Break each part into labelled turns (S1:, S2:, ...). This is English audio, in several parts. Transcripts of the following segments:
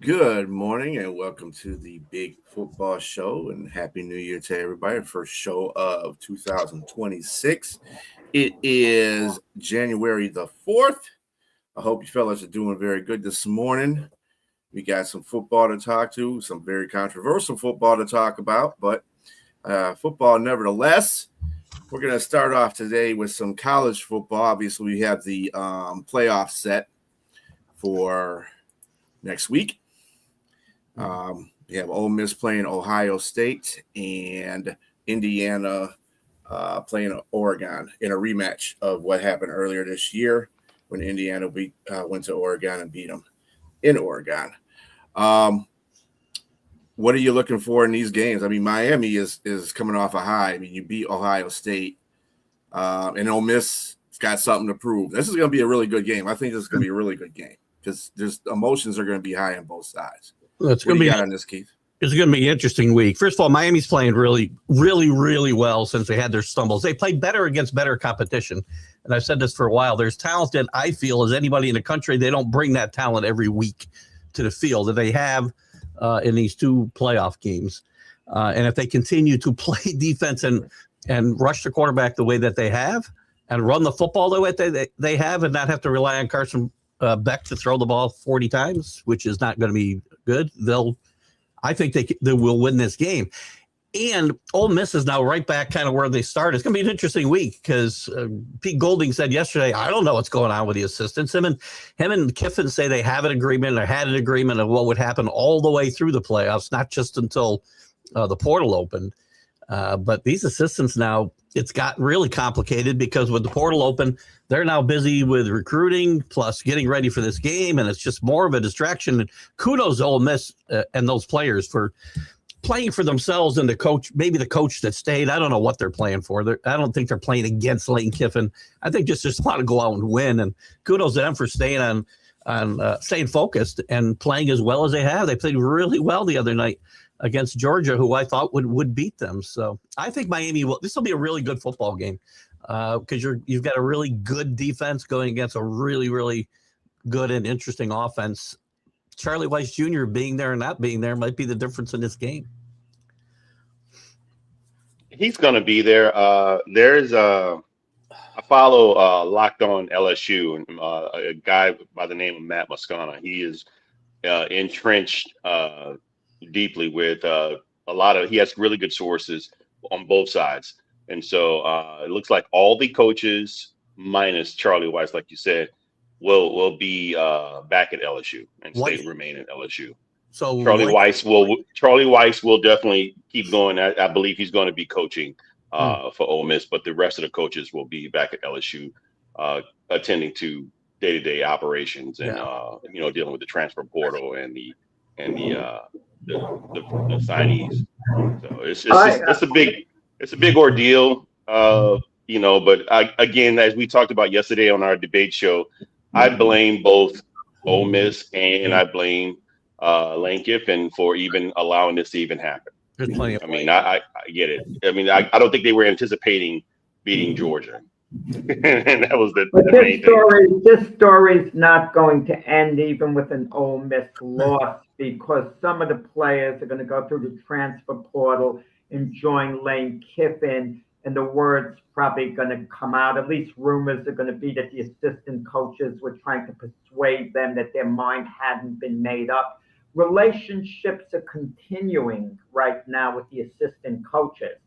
S1: Good morning and welcome to the Big Football Show and Happy New Year to everybody. First show of 2026. It is January the 4th. I hope you fellas are doing very good this morning. We got some football to talk to, some very controversial football to talk about, but football nevertheless. We're going to start off today with some college football. Obviously, we have the playoff set for next week. We have Ole Miss playing Ohio State and Indiana playing Oregon in a rematch of what happened earlier this year when Indiana went to Oregon and beat them in Oregon. What are you looking for in these games? I mean, Miami is coming off a high. I mean, you beat Ohio State, and Ole Miss has got something to prove. This is going to be a really good game. I think this is going to be a really good game because there's emotions are going to be high on both sides.
S2: It's going to be on this, Keith. It's going to be an interesting week. First of all, Miami's playing really, really, really well since they had their stumbles. They played better against better competition. And I've said this for a while. There's talent that I feel as anybody in the country, they don't bring that talent every week to the field that they have in these two playoff games. And if they continue to play defense and rush the quarterback the way that they have and run the football the way that they have and not have to rely on Carson Beck to throw the ball 40 times, which is not going to be good. I think they will win this game. And Ole Miss is now right back kind of where they started. It's going to be an interesting week because Pete Golding said yesterday, I don't know what's going on with the assistants. Him and Kiffin say they have an agreement or had an agreement of what would happen all the way through the playoffs, not just until the portal opened. But these assistants now, it's got really complicated because with the portal open, they're now busy with recruiting plus getting ready for this game, and it's just more of a distraction. And kudos to Ole Miss and those players for playing for themselves and the coach, maybe the coach that stayed. I don't know what they're playing for. I don't think they're playing against Lane Kiffin. I think just want to go out and win. And kudos to them for staying staying focused and playing as well as they have. They played really well the other night against Georgia, who I thought would beat them. So I think Miami this will be a really good football game because you've got a really good defense going against a really, really good and interesting offense. Charlie Weiss Jr. being there and not being there might be the difference in this game.
S3: He's going to be there. I follow Locked On LSU and a guy by the name of Matt Moscona. He is entrenched deeply with he has really good sources on both sides. And so it looks like all the coaches minus Charlie Weiss, like you said, will be back at LSU and remain at LSU. So Charlie Weiss will definitely keep going. I believe he's going to be coaching for Ole Miss, but the rest of the coaches will be back at LSU attending to day-to-day operations and dealing with the transfer portal and the signees. So it's a big ordeal, but again, as we talked about yesterday on our debate show, I blame both Ole Miss and I blame Lane Kiffin for even allowing this to even happen. I get it. I mean, I don't think they were anticipating beating Georgia. And that was the main thing.
S4: This story's not going to end even with an Ole Miss loss because some of the players are going to go through the transfer portal and join Lane Kiffin, and the word's probably going to come out. At least rumors are going to be that the assistant coaches were trying to persuade them that their mind hadn't been made up. Relationships are continuing right now with the assistant coaches.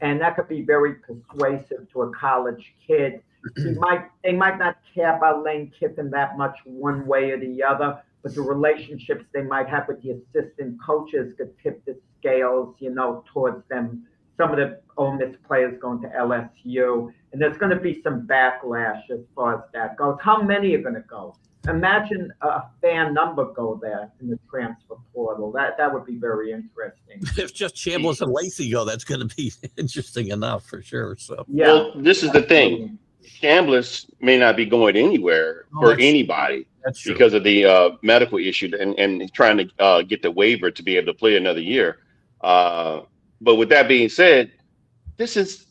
S4: And that could be very persuasive to a college kid. They might not care about Lane Kiffin that much one way or the other, but the relationships they might have with the assistant coaches could tip the scales, towards them. Some of the Ole Miss players going to LSU, and there's going to be some backlash as far as that goes. How many are going to go? Imagine a fan number go there in the transfer portal. That would be very interesting.
S2: If just Chambliss and Lacey go, that's going to be interesting enough for sure. So
S3: well, this is the thing. Chambliss may not be going anywhere for anybody because of the medical issue and trying to get the waiver to be able to play another year. But with that being said, this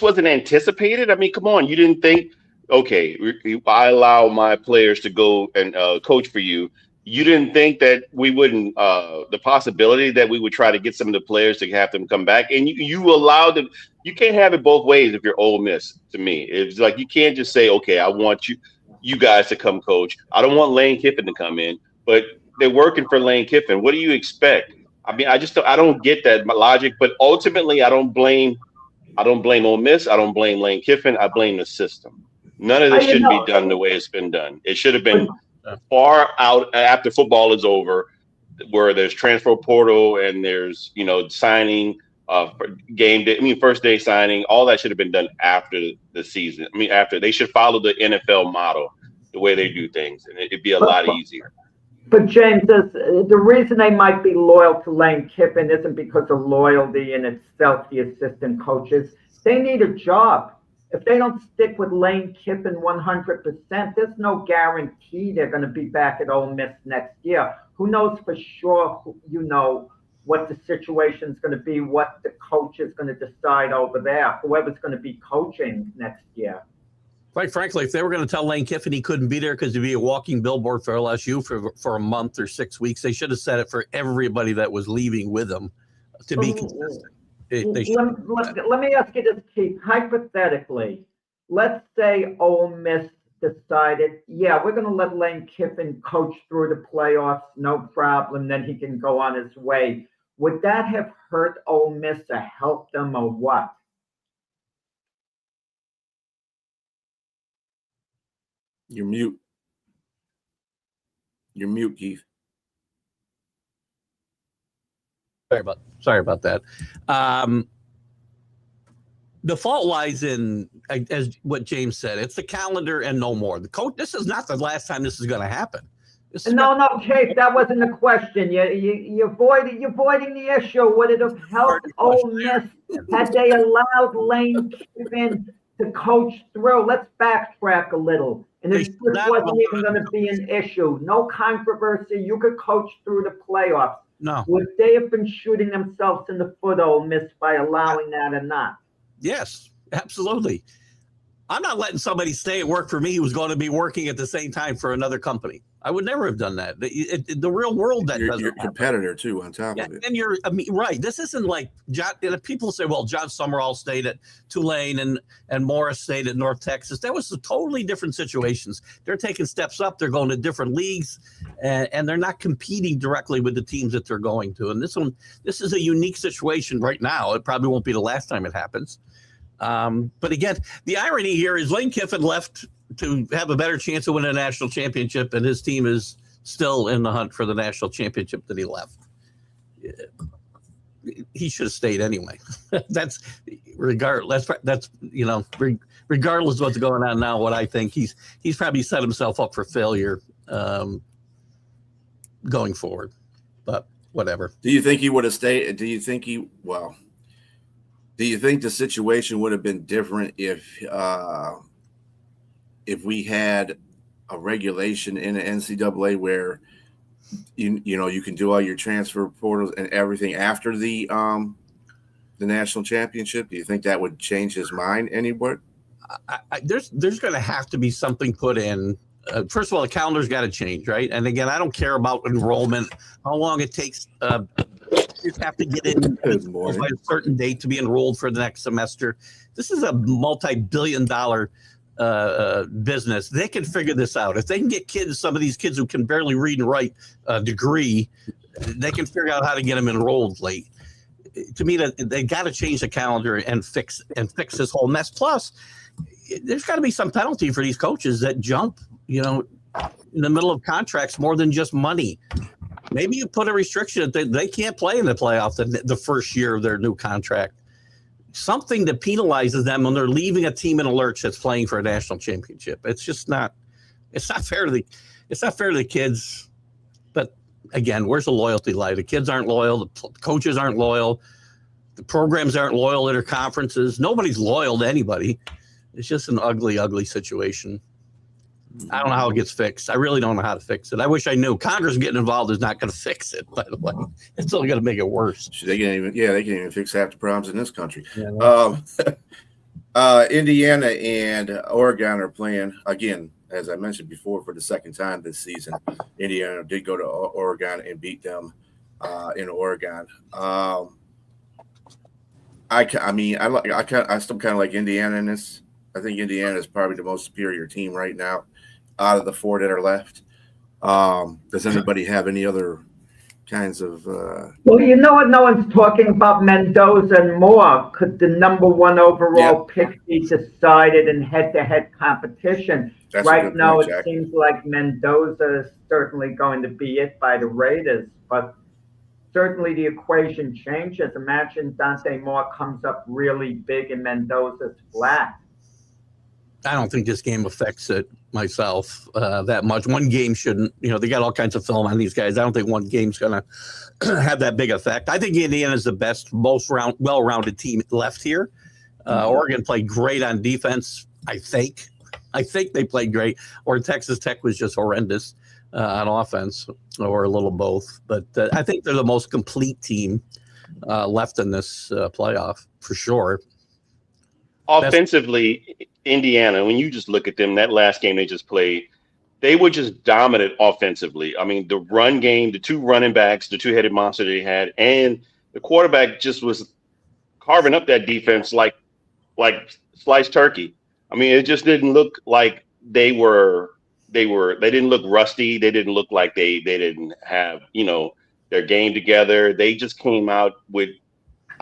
S3: wasn't anticipated. I mean, come on, you didn't think, okay, I allow my players to go and coach for you. you didn't think that we wouldn't the possibility that we would try to get some of the players to have them come back, and you allowed them. You can't have it both ways if you're Ole Miss. To me, it's like you can't just say, okay, I want you guys to come coach. I don't want Lane Kiffin to come in, but they're working for Lane Kiffin. What do you expect? I mean, I don't get that logic, but ultimately I don't blame Ole Miss. I don't blame Lane Kiffin. I blame the system. None of this should be done the way it's been done. It should have been far out after football is over, where there's transfer portal and there's, signing game day. I mean, first day signing, all that should have been done after the season. I mean, after they should follow the NFL model, the way they do things, and it'd be a lot easier.
S4: But James, the reason they might be loyal to Lane Kiffin isn't because of loyalty in itself, the assistant coaches. They need a job. If they don't stick with Lane Kiffin 100%, there's no guarantee they're going to be back at Ole Miss next year. Who knows for sure, what the situation is going to be, what the coach is going to decide over there, whoever's going to be coaching next year.
S2: Quite frankly, if they were going to tell Lane Kiffin he couldn't be there because he'd be a walking billboard for LSU for a month or 6 weeks, they should have said it for everybody that was leaving with him to be consistent.
S4: Let me ask you this, Keith. Hypothetically, let's say Ole Miss decided, we're going to let Lane Kiffin coach through the playoffs, no problem, then he can go on his way. Would that have hurt Ole Miss or helped them or what?
S1: You're mute. You're mute, Keith.
S2: Sorry about that. The fault lies in, as what James said, it's the calendar and no more. The coach. This is not the last time this is going to happen.
S4: No, Chase, that wasn't the question. You're avoiding the issue. Would it have helped Ole Miss had they allowed Lane Kiffin to coach through? Let's backtrack a little. And this wasn't even going to be an issue. No controversy. You could coach through the playoffs.
S2: No.
S4: Would they have been shooting themselves in the foot, Ole Miss, by allowing that or not?
S2: Yes, absolutely. I'm not letting somebody stay at work for me who's going to be working at the same time for another company. I would never have done that. The real world, that doesn't
S1: your competitor too on top of it.
S2: And right. This isn't like John. People say, well, John Summerall stayed at Tulane and Morris stayed at North Texas. That was totally different situations. They're taking steps up. They're going to different leagues, and they're not competing directly with the teams that they're going to. And this is a unique situation right now. It probably won't be the last time it happens. But again, the irony here is Lane Kiffin left to have a better chance of winning a national championship, and his team is still in the hunt for the national championship that he left. He should have stayed anyway. That's regardless. That's regardless of what's going on now. What I think he's probably set himself up for failure going forward. But whatever.
S1: Do you think he would have stayed? Do you think the situation would have been different if we had a regulation in the NCAA where you can do all your transfer portals and everything after the national championship? Do you think that would change his mind anywhere?
S2: There's going to have to be something put in. First of all, the calendar's got to change, right? And again, I don't care about enrollment, how long it takes. You have to get in by a certain date to be enrolled for the next semester. This is a multi-billion-dollar business. They can figure this out. If they can get some of these kids who can barely read and write a degree, they can figure out how to get them enrolled late. To me, they got to change the calendar and fix this whole mess. Plus, there's got to be some penalty for these coaches that jump, in the middle of contracts more than just money. Maybe you put a restriction that they can't play in the playoff the first year of their new contract. Something that penalizes them when they're leaving a team in a lurch that's playing for a national championship. It's just not. It's not fair to the kids. But again, where's the loyalty lie? The kids aren't loyal. The coaches aren't loyal. The programs aren't loyal to their conferences. Nobody's loyal to anybody. It's just an ugly, ugly situation. I don't know how it gets fixed. I really don't know how to fix it. I wish I knew. Congress getting involved is not going to fix it, by the way. It's only going to make it worse.
S1: They can't even fix half the problems in this country. Yeah, Indiana and Oregon are playing again. as I mentioned before, for the second time this season. Indiana did go to Oregon and beat them in Oregon. I still kind of like Indiana in this. I think Indiana is probably the most superior team right now out of the four that are left. Does anybody have any other kinds of?
S4: Well, you know what? No one's talking about Mendoza and Moore. Could the number one overall pick be decided in head-to-head competition?
S1: That's
S4: right now,
S1: point,
S4: it
S1: Jack.
S4: seems like Mendoza is certainly going to be it by the Raiders, but certainly the equation changes. Imagine Dante Moore comes up really big and Mendoza's flat.
S2: I don't think this game affects it myself that much. One game shouldn't, they got all kinds of film on these guys. I don't think one game's going to have that big effect. I think Indiana's the best, most well-rounded team left here. Oregon played great on defense, I think. I think they played great. Or Texas Tech was just horrendous on offense, or a little both. But I think they're the most complete team left in this playoff, for sure.
S3: Offensively, Indiana, when you just look at them, that last game they just played, they were just dominant offensively. I mean, the run game, the two running backs, the two-headed monster they had, and the quarterback just was carving up that defense like sliced turkey. I mean, it just didn't look like they didn't look rusty. They didn't look like they didn't have, their game together. They just came out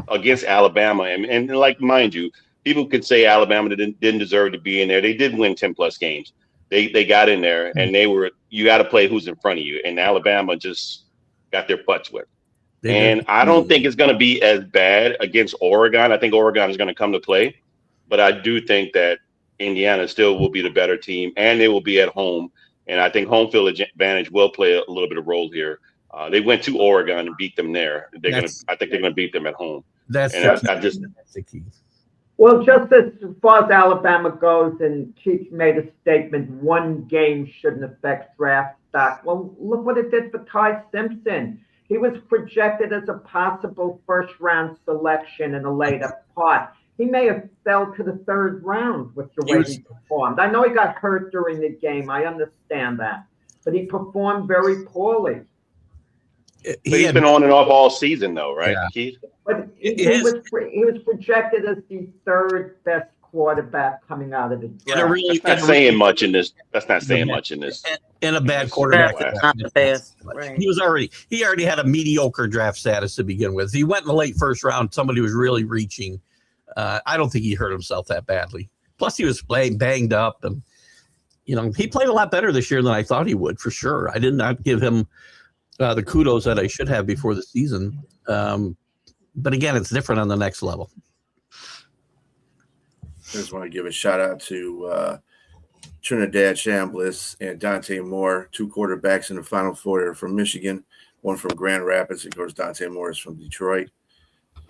S3: against Alabama. And like, mind you, people could say Alabama didn't deserve to be in there. They did win 10+ games. They got in there, and you got to play who's in front of you. And Alabama just got their butts whipped. And I don't think it's going to be as bad against Oregon. I think Oregon is going to come to play. But I do think that Indiana still will be the better team, and they will be at home. And I think home field advantage will play a little bit of role here. They went to Oregon and beat them there. I think they're going to beat them at home.
S2: That's
S4: the key. Well, just as far as Alabama goes, and Keith made a statement, one game shouldn't affect draft stock. Well, look what it did for Ty Simpson. He was projected as a possible first-round selection in a later part. He may have fell to the third round with the way he performed. I know he got hurt during the game. I understand that. But he performed very poorly.
S3: He's been on and off all season, though, right, Keith?
S4: But he was projected as the third best quarterback coming out of the draft.
S3: That's not saying much in this. That's not saying much in this.
S2: And a bad quarterback.
S5: Not the best. Right.
S2: He already had a mediocre draft status to begin with. He went in the late first round. Somebody was really reaching. I don't think he hurt himself that badly. Plus, he was banged up, and he played a lot better this year than I thought he would, for sure. I did not give him the kudos that I should have before the season. But again, it's different on the next level.
S1: I just want to give a shout out to Trinidad Chambliss and Dante Moore, two quarterbacks in the Final Four from Michigan, one from Grand Rapids. Of course, Dante Moore is from Detroit.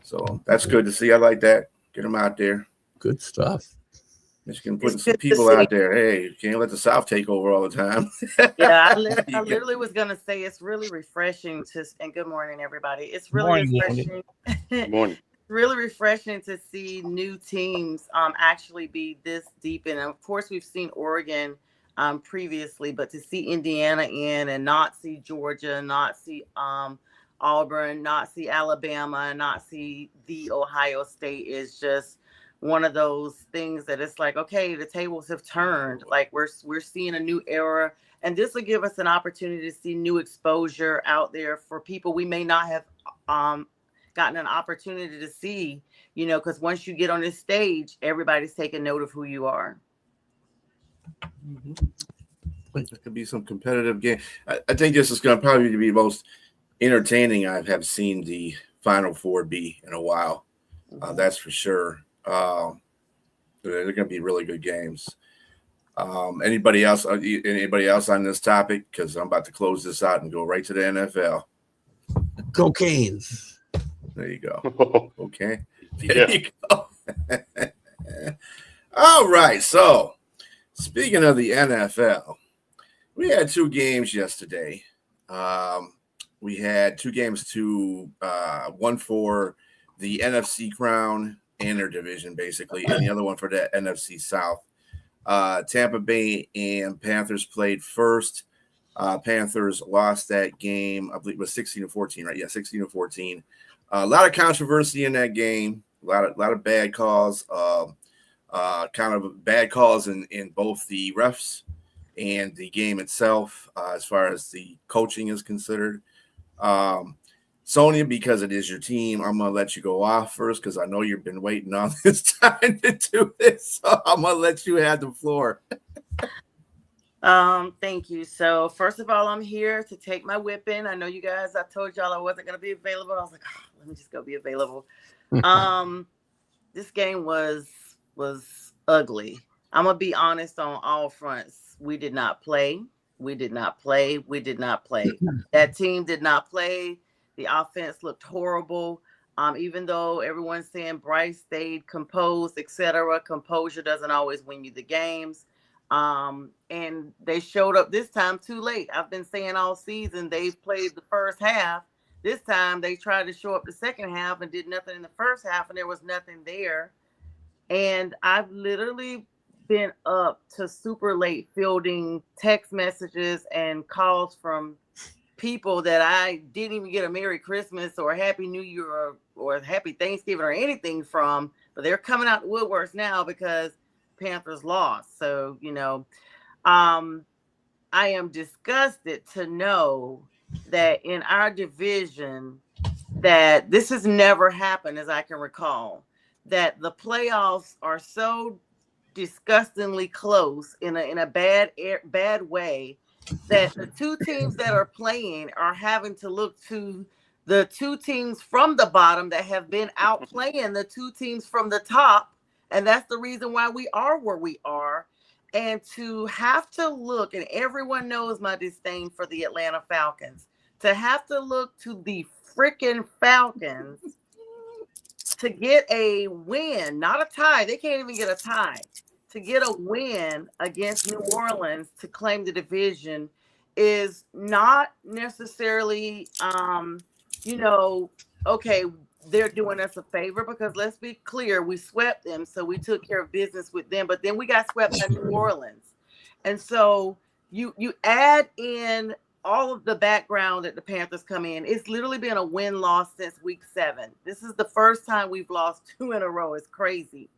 S1: So that's good to see. I like that. Get them out there.
S2: Good stuff.
S1: Michigan putting some people out there. Hey, you can't let the South take over all the time.
S5: Yeah, I literally was going to say it's really refreshing and good morning, everybody. It's really refreshing.
S3: Good morning.
S5: Really refreshing to see new teams actually be this deep in. And of course, we've seen Oregon previously, but to see Indiana in and not see Georgia, not see Auburn, not see Alabama, and not see the Ohio State is just one of those things that it's like, okay, the tables have turned. Like we're seeing a new era, and this will give us an opportunity to see new exposure out there for people we may not have gotten an opportunity to see, because once you get on this stage, everybody's taking note of who you are.
S1: There could be some competitive game. I think this is going to probably be the most entertaining I have seen the Final Four be in a while. That's for sure. They're going to be really good games. Anybody else on this topic? Because I'm about to close this out and go right to the NFL.
S2: Cocaines.
S1: There you go. Okay. There you go. All right. So, speaking of the NFL, we had two games yesterday. We had two games one for the NFC crown and their division, basically, and the other one for the NFC South. Tampa Bay and Panthers played first. Panthers lost that game. I believe it was 16-14, right? Yeah, 16-14. A lot of controversy in that game. A lot of bad calls. Kind of bad calls in both the refs and the game itself, as far as the coaching is considered. Sonia, because it is your team, I'm going to let you go off first because I know you've been waiting on this time to do this. So I'm going to let you have the floor.
S5: Thank you. So first of all, I'm here to take my whipping. I know you guys, I told y'all I wasn't going to be available. I was like, let me just go be available. This game was ugly. I'm going to be honest on all fronts. We did not play. That team did not play. The offense looked horrible. Even though everyone's saying Bryce stayed composed, etc. Composure doesn't always win you the games. And they showed up this time too late. I've been saying all season they've played the first half. This time they tried to show up the second half and did nothing in the first half, and there was nothing there. And I've literally been up to super late fielding text messages and calls from people that I didn't even get a Merry Christmas or a Happy New Year or Happy Thanksgiving or anything from, but they're coming out the woodworks now because Panthers lost. So, I am disgusted to know that in our division that this has never happened, as I can recall, that the playoffs are so disgustingly close in a bad way that the two teams that are playing are having to look to the two teams from the bottom that have been outplaying the two teams from the top. And that's the reason why we are where we are. And to have to look, and everyone knows my disdain for the Atlanta Falcons, to have to look to the freaking Falcons to get a win, not a tie. They can't even get a tie. To get a win against New Orleans to claim the division is not necessarily, okay, they're doing us a favor, because let's be clear, we swept them, so we took care of business with them, but then we got swept by New Orleans. And so you add in all of the background that the Panthers come in. It's literally been a win-loss since week 7. This is the first time we've lost 2 in a row. It's crazy.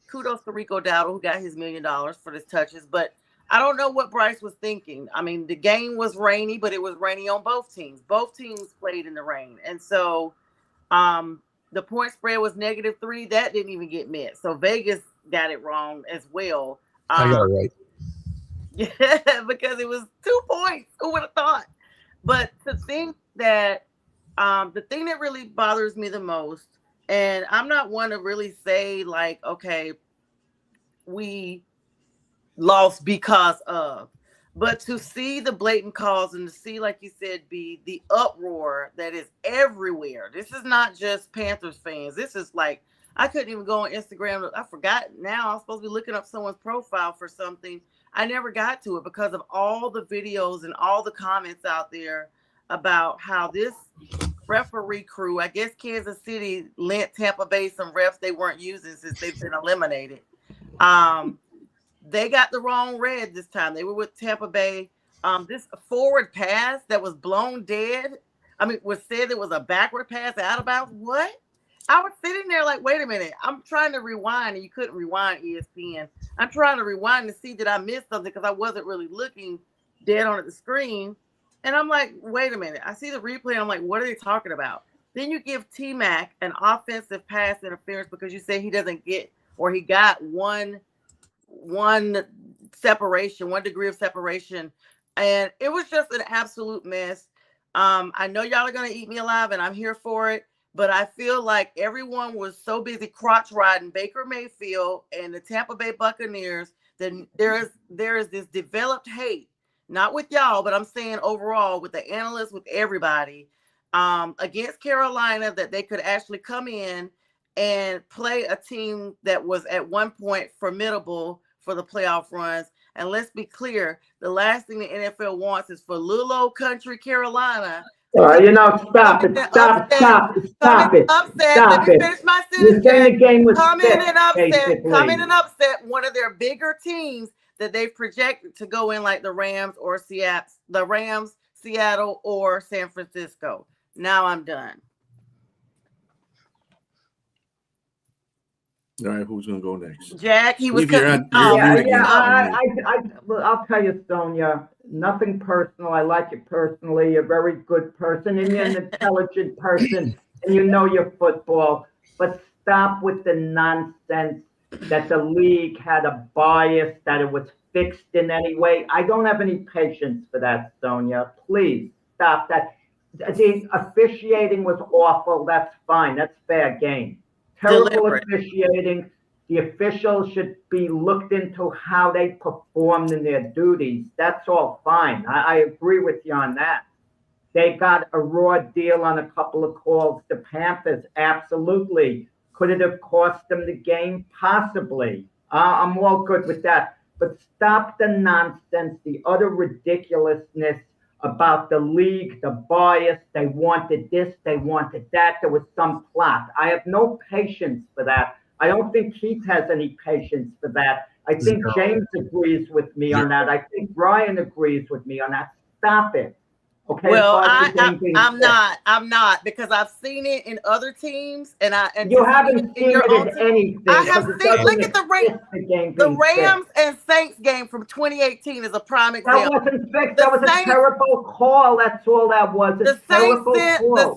S5: Kudos to Rico Dowdle, who got his $1 million for his touches, but I don't know what Bryce was thinking. I mean, the game was rainy, but it was rainy on both teams. Both teams played in the rain. And so the point spread was -3. That didn't even get met. So Vegas got it wrong as well.
S2: I got it right.
S5: Yeah, because it was 2 points. Who would have thought? But to think that the thing that really bothers me the most, and I'm not one to really say like, okay, we lost because of, but to see the blatant calls and to see, like you said, be the uproar that is everywhere. This is not just Panthers fans. This is like, I couldn't even go on Instagram. I forgot now. I'm supposed to be looking up someone's profile for something. I never got to it because of all the videos and all the comments out there about how this referee crew, I guess Kansas City lent Tampa Bay some refs they weren't using since they've been eliminated. They got the wrong red this time. They were with Tampa Bay. This forward pass that was blown dead, was said it was a backward pass out of bounds. What? I was sitting there like, wait a minute. I'm trying to rewind, and you couldn't rewind ESPN. I'm trying to rewind to see did I miss something because I wasn't really looking dead on at the screen. And I'm like, wait a minute. I see the replay, and I'm like, what are they talking about? Then you give T-Mac an offensive pass interference because you say he doesn't get, or he got one separation, 1 degree of separation. And it was just an absolute mess. I know y'all are going to eat me alive, and I'm here for it. But I feel like everyone was so busy crotch riding Baker Mayfield and the Tampa Bay Buccaneers that there is this developed hate, not with y'all, but I'm saying overall with the analysts, with everybody, against Carolina, that they could actually come in and play a team that was at one point formidable for the playoff runs. And let's be clear, the last thing the NFL wants is for little old country Carolina
S4: Stop it. Stop it.
S5: Upset.
S4: Stop
S5: Let me
S4: it.
S5: finish my
S4: You're
S5: sentence.
S4: saying the game was
S5: Come in
S4: fixed,
S5: and upset.
S4: basically.
S5: Come in and upset one of their bigger teams that they've projected to go in, like the Rams or Seattle, or San Francisco. Now I'm done.
S1: All right, who's going to go next?
S5: Jack, he was
S1: If you're
S5: cutting
S1: on-
S5: off.
S1: you're muted.
S4: I'll tell you, Sonia, nothing personal. I like you personally. You're a very good person, and you're an intelligent person, and you know your football. But stop with the nonsense that the league had a bias, that it was fixed in any way. I don't have any patience for that, Sonia. Please stop that. The officiating was awful. That's fine. That's fair game. Terrible
S5: Deliberate.
S4: officiating. The officials should be looked into how they performed in their duties. That's all fine. I agree with you on that. They got a raw deal on a couple of calls. The Panthers, absolutely. Could it have cost them the game? Possibly. I'm all good with that. But stop the nonsense, the utter ridiculousness about the league, the bias. They wanted this, they wanted that. There was some plot. I have no patience for that. I don't think Keith has any patience for that. I think James agrees with me on that. I think Brian agrees with me on that. Stop it. Okay.
S5: Well, I'm not, because I've seen it in other teams, and
S4: you haven't seen it in anything.
S5: I have seen. Look at the Rams and Saints game from 2018 is a prime example.
S4: That wasn't fixed. That was a terrible call. That's all that was. The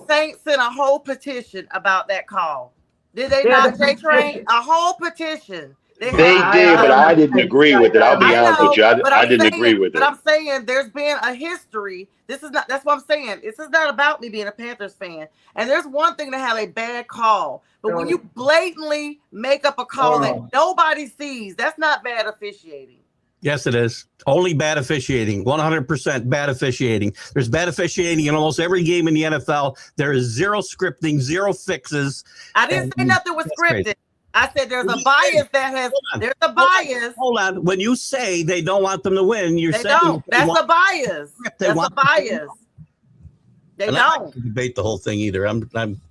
S5: Saints sent a whole petition about that call. Did they not, J-Train? A whole petition.
S3: They did, but I didn't agree with it. I'll be honest with you. I didn't agree with it.
S5: But I'm saying there's been a history. That's what I'm saying. This is not about me being a Panthers fan. And there's one thing to have a bad call. But when you blatantly make up a call that nobody sees, that's not bad officiating.
S2: Yes, it is. Only bad officiating. 100% bad officiating. There's bad officiating in almost every game in the NFL. There is zero scripting, zero fixes.
S5: I didn't say nothing was scripted. I said there's a bias there's a bias.
S2: Hold on. When you say they don't want them to win, you're saying
S5: don't. That's a bias. That's a bias. They don't
S2: debate the whole thing either.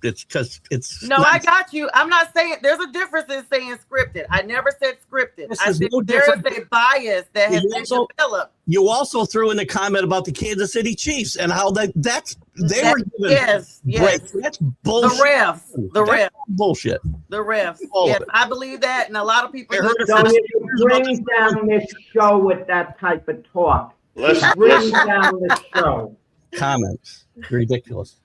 S2: It's because it's
S5: no. I got you. I'm not saying there's a difference in saying scripted. I never said scripted. I said there is a bias that has been developed.
S2: You also threw in the comment about the Kansas City Chiefs and how they were given
S5: yes.
S2: That's bullshit.
S5: The refs.
S2: Bullshit.
S5: The refs. Yes, I believe that, and a lot of people.
S4: You bring down this show with that type of talk. Bring down the show.
S2: Comments. Ridiculous.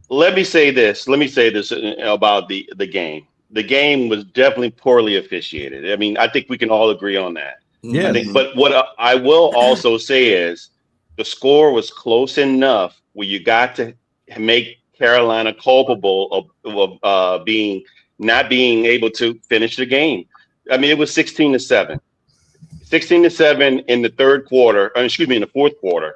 S3: Let me say this about the game. The game was definitely poorly officiated. I mean, I think we can all agree on that.
S2: Yeah.
S3: But what I will also say is the score was close enough where you got to make Carolina culpable of not being able to finish the game. I mean, it was 16-7. 16-7 in the in the fourth quarter.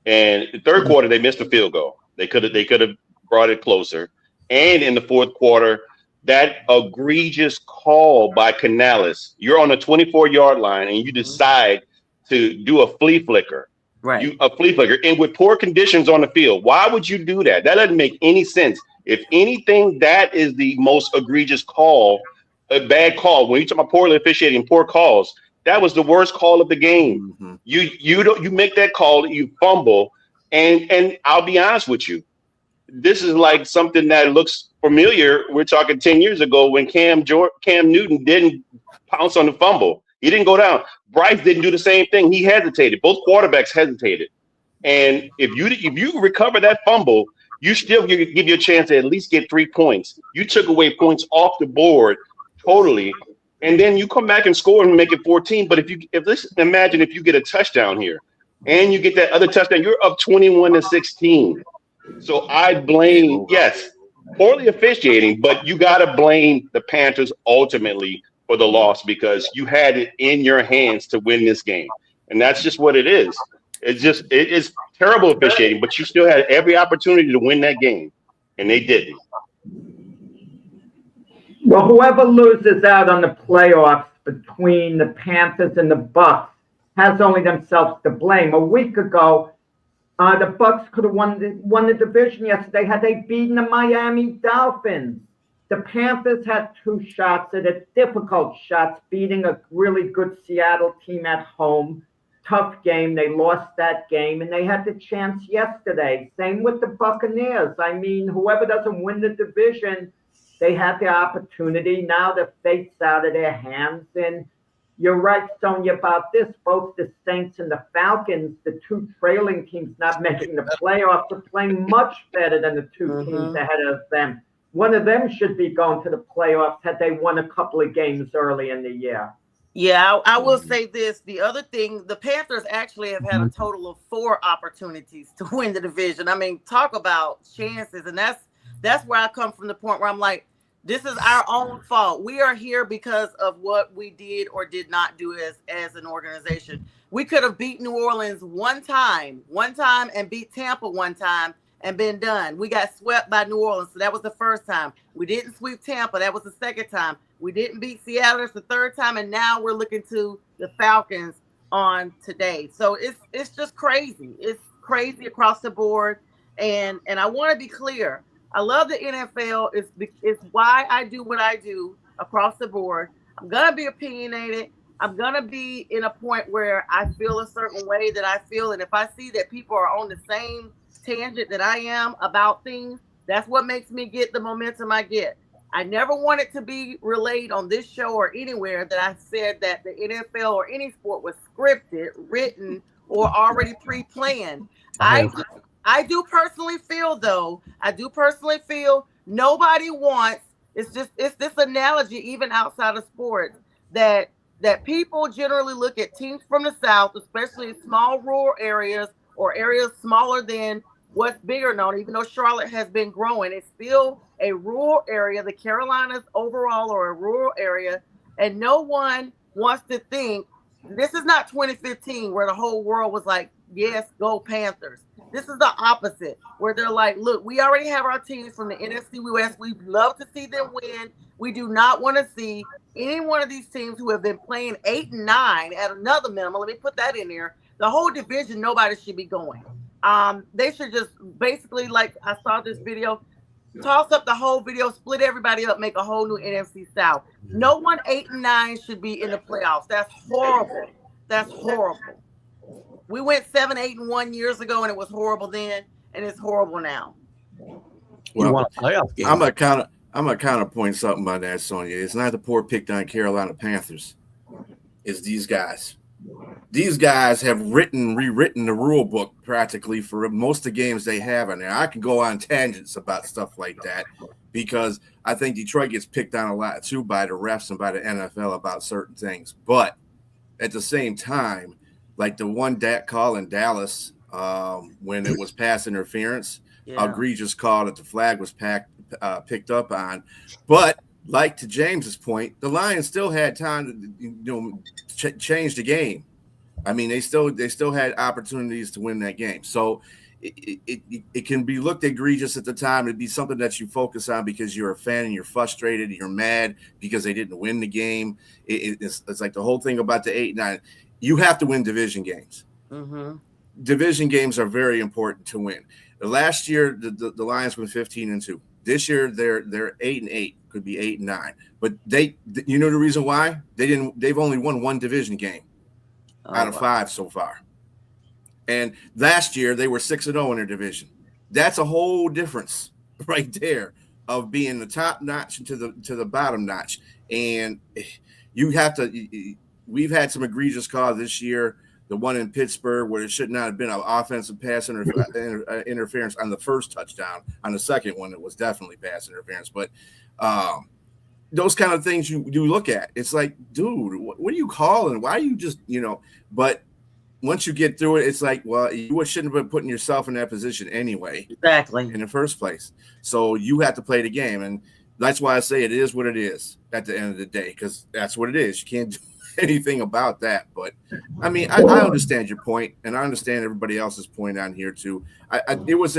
S3: And the third quarter, they missed a field goal. They could have brought it closer. And in the fourth quarter, that egregious call by Canales, you're on a 24-yard line and you decide to do a flea flicker.
S5: Right.
S3: A flea flicker. And with poor conditions on the field, why would you do that? That doesn't make any sense. If anything, that is the most egregious call, a bad call. When you talk about poorly officiating, poor calls, that was the worst call of the game. Mm-hmm. You make that call, you fumble, and I'll be honest with you, this is like something that looks familiar. We're talking 10 years ago when Cam Newton didn't pounce on the fumble. He didn't go down. Bryce didn't do the same thing. He hesitated. Both quarterbacks hesitated. And if you recover that fumble, you still give you a chance to at least get 3 points. You took away points off the board totally. And then you come back and score and make it 14. But imagine if you get a touchdown here and you get that other touchdown, you're up 21-16. So I blame, yes, poorly officiating, but you got to blame the Panthers ultimately for the loss because you had it in your hands to win this game. And that's just what it is. It is terrible officiating, but you still had every opportunity to win that game, and they didn't.
S4: Well, whoever loses out on the playoffs between the Panthers and the Bucs has only themselves to blame. A week ago, The Bucks could have won the division yesterday had they beaten the Miami Dolphins. The Panthers had 2 shots at it, difficult shots, beating a really good Seattle team at home. Tough game. They lost that game, and they had the chance yesterday. Same with the Buccaneers. I mean, whoever doesn't win the division, they had the opportunity. Now the fate's out of their hands, and you're right, Sonia, about this. Both the Saints and the Falcons, the 2 trailing teams not making the playoffs, are playing much better than the 2 teams ahead of them. One of them should be going to the playoffs had they won a couple of games early in the year.
S5: Yeah, I will say this. The other thing, the Panthers actually have had a total of 4 opportunities to win the division. I mean, talk about chances. And that's where I come from, the point where I'm like, this is our own fault. We are here because of what we did or did not do as an organization. We could have beat New Orleans one time, and beat Tampa one time and been done. We got swept by New Orleans, so that was the first time. We didn't sweep Tampa. That was the second time. We didn't beat Seattle. That's the third time, and now we're looking to the Falcons on today. So it's just crazy. It's crazy across the board, and I want to be clear. I love the NFL. It's why I do what I do across the board. I'm gonna be opinionated. I'm gonna be in a point where I feel a certain way that I feel, and if I see that people are on the same tangent that I am about things, that's what makes me get the momentum I get. I never want it to be relayed on this show or anywhere that I said that the NFL or any sport was scripted, written, or already pre-planned. I do personally feel, though, nobody wants, it's this analogy, even outside of sports, that people generally look at teams from the South, especially in small rural areas or areas smaller than what's bigger known, even though Charlotte has been growing, it's still a rural area. The Carolinas overall are a rural area, and no one wants to think this is not 2015 where the whole world was like, yes, go Panthers. This is the opposite, where they're like, look, we already have our teams from the NFC West. We'd love to see them win. We do not want to see any one of these teams who have been playing 8 and 9 at another minimum. Let me put that in there. The whole division, nobody should be going. They should just basically, like I saw this video, toss up the whole video, split everybody up, make a whole new NFC South. No one 8 and 9 should be in the playoffs. That's horrible. That's horrible. We went 7, 8 and 1 years ago, and it was horrible then, and it's horrible now.
S2: Well, you want a playoff game.
S1: I'm gonna kind of point something by that, Sonia. It's not the poor picked on Carolina Panthers. It's these guys. These guys have rewritten the rule book practically for most of the games they have in there. I can go on tangents about stuff like that because I think Detroit gets picked on a lot too by the refs and by the NFL about certain things. But at the same time, like the one call in Dallas when it was pass interference, egregious call that the flag was picked up on. But like to James's point, the Lions still had time to change the game. I mean, they still had opportunities to win that game. So it can be looked egregious at the time. It'd be something that you focus on because you're a fan and you're frustrated, you're mad because they didn't win the game. It's like the whole thing about the 8-9. You have to win division games. Mm-hmm. Division games are very important to win. Last year, the Lions went 15-2. This year, they're 8-8, could be 8-9. But you know the reason why? They've only won one division game out of 5 so far. And last year they were 6-0 in their division. That's a whole difference right there of being the top notch to the bottom notch. And you have to. We've had some egregious calls this year. The one in Pittsburgh where it should not have been an offensive pass interference on the first touchdown. On the second one, it was definitely pass interference. But those kind of things you look at. It's like, dude, what are you calling? Why are you just, But once you get through it, it's like, well, you shouldn't have been putting yourself in that position anyway.
S5: Exactly.
S1: In the first place. So you have to play the game. And that's why I say it is what it is at the end of the day, because that's what it is. You can't do anything about that. But I mean, I understand your point, and I understand everybody else's point on here too. It was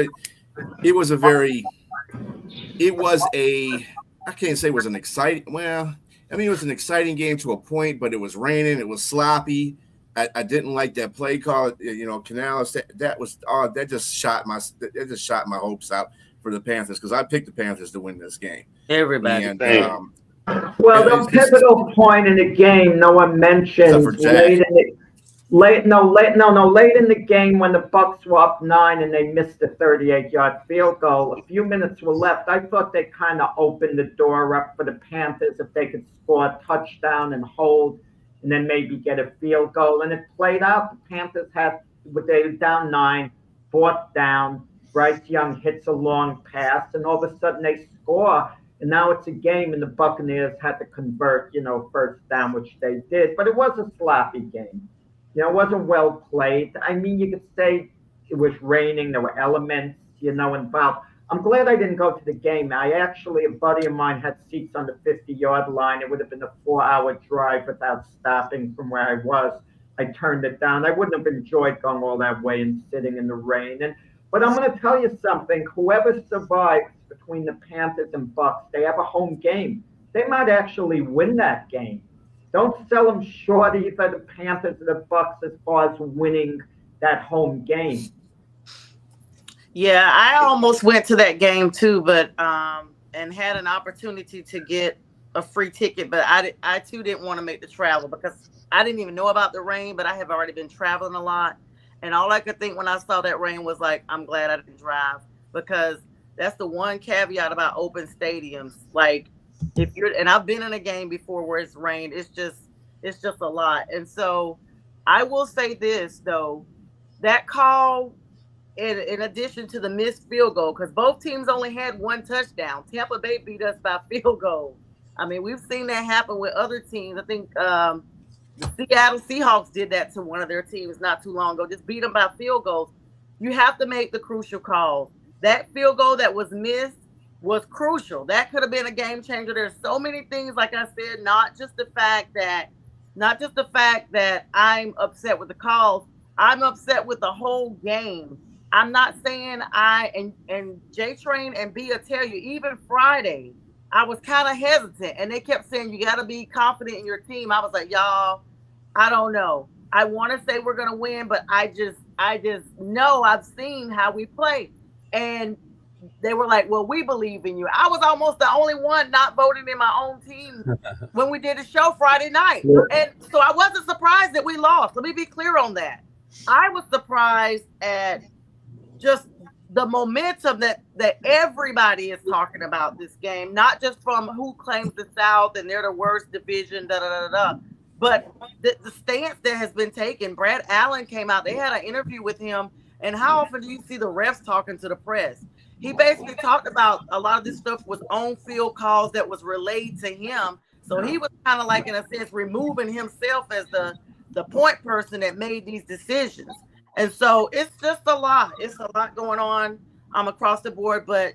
S1: I can't say it was an exciting. Well, I mean, it was an exciting game to a point, but it was raining. It was sloppy. I didn't like that play call. Canales. That just shot my hopes out for the Panthers because I picked the Panthers to win this game.
S5: Everybody.
S1: And
S4: well, the pivotal point in the game, no one mentioned late in the game when the Bucks were up 9 and they missed a 38-yard field goal. A few minutes were left. I thought they kind of opened the door up for the Panthers if they could score a touchdown and hold, and then maybe get a field goal. And it played out. The Panthers they were down 9, 4th down. Bryce Young hits a long pass, and all of a sudden they score. And now it's a game, and the Buccaneers had to convert, first down, which they did. But it was a sloppy game. It wasn't well played. I mean, you could say it was raining. There were elements, involved. I'm glad I didn't go to the game. A buddy of mine had seats on the 50-yard line. It would have been a 4-hour drive without stopping from where I was. I turned it down. I wouldn't have enjoyed going all that way and sitting in the rain. But I'm going to tell you something. Whoever survives between the Panthers and Bucks, they have a home game. They might actually win that game. Don't sell them short either the Panthers or the Bucks as far as winning that home game.
S5: Yeah, I almost went to that game too, but and had an opportunity to get a free ticket, but I too didn't want to make the travel because I didn't even know about the rain, but I have already been traveling a lot. And all I could think when I saw that rain was like, I'm glad I didn't drive, because that's the one caveat about open stadiums. Like and I've been in a game before where it's rained, it's just a lot. And so I will say this though, that call, in addition to the missed field goal, because both teams only had one touchdown. Tampa Bay beat us by field goal. I mean, we've seen that happen with other teams. I think the Seattle Seahawks did that to one of their teams not too long ago, just beat them by field goals. You have to make the crucial calls. That field goal that was missed was crucial. That could have been a game changer. There's so many things, like I said, not just the fact that I'm upset with the calls. I'm upset with the whole game. I'm not saying and J-Train and B will tell you, even Friday, I was kind of hesitant, and they kept saying you got to be confident in your team. I was like, y'all, I don't know. I want to say we're going to win, but I just know I've seen how we play. And they were like, well, we believe in you. I was almost the only one not voting in my own team when we did the show Friday night. And so I wasn't surprised that we lost. Let me be clear on that. I was surprised at just the momentum that everybody is talking about this game, not just from who claims the South and they're the worst division, but the stance that has been taken. Brad Allen came out. They had an interview with him. And how often do you see the refs talking to the press? He basically talked about a lot of this stuff was on-field calls that was relayed to him. So he was kind of like, in a sense, removing himself as the point person that made these decisions. And so it's just a lot. It's a lot going on across the board. But,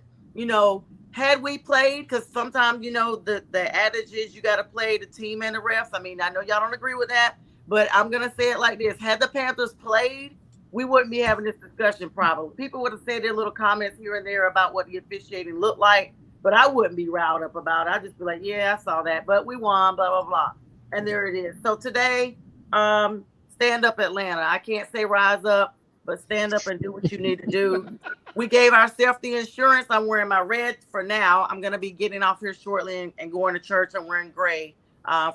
S5: had we played, because sometimes, the adage is you got to play the team and the refs. I mean, I know y'all don't agree with that, but I'm going to say it like this. Had the Panthers played, we wouldn't be having this discussion probably. People would have said their little comments here and there about what the officiating looked like, but I wouldn't be riled up about it. I'd just be like, yeah, I saw that, but we won, blah, blah, blah. And there it is. So today, stand up Atlanta. I can't say rise up, but stand up and do what you need to do. We gave ourselves the insurance. I'm wearing my red for now. I'm going to be getting off here shortly and going to church. I'm wearing gray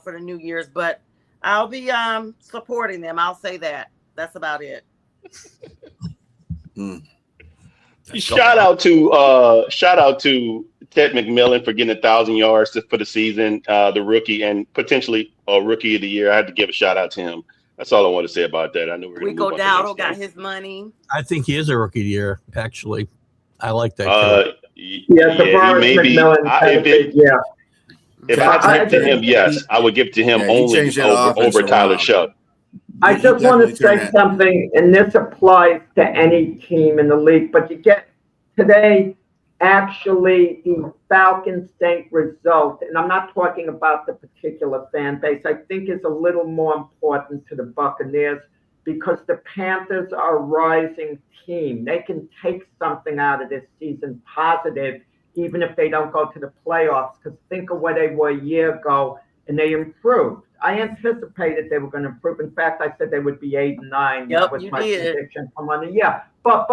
S5: for the New Year's, but I'll be supporting them. I'll say that. That's about it.
S3: Shout out to Ted McMillan for getting 1,000 yards for the season, the rookie and potentially a rookie of the year. I had to give a shout out to him. That's all I want to say about that. I know we're
S5: Rico Dowdle got his money.
S2: I think he is a rookie of the year, actually. I like that.
S3: He may be. If I give to him, yes, I would give to him only over Tyler Shough.
S4: I just want to say something, and this applies to any team in the league, but you get today, actually, the Falcons-Saints result, and I'm not talking about the particular fan base, I think is a little more important to the Buccaneers because the Panthers are a rising team. They can take something out of this season positive, even if they don't go to the playoffs, because think of where they were a year ago, and they improved. I anticipated they were going to improve. In fact, I said they would be 8-9.
S5: Yep,
S4: That was
S5: you
S4: my
S5: did.
S4: prediction from on the year. But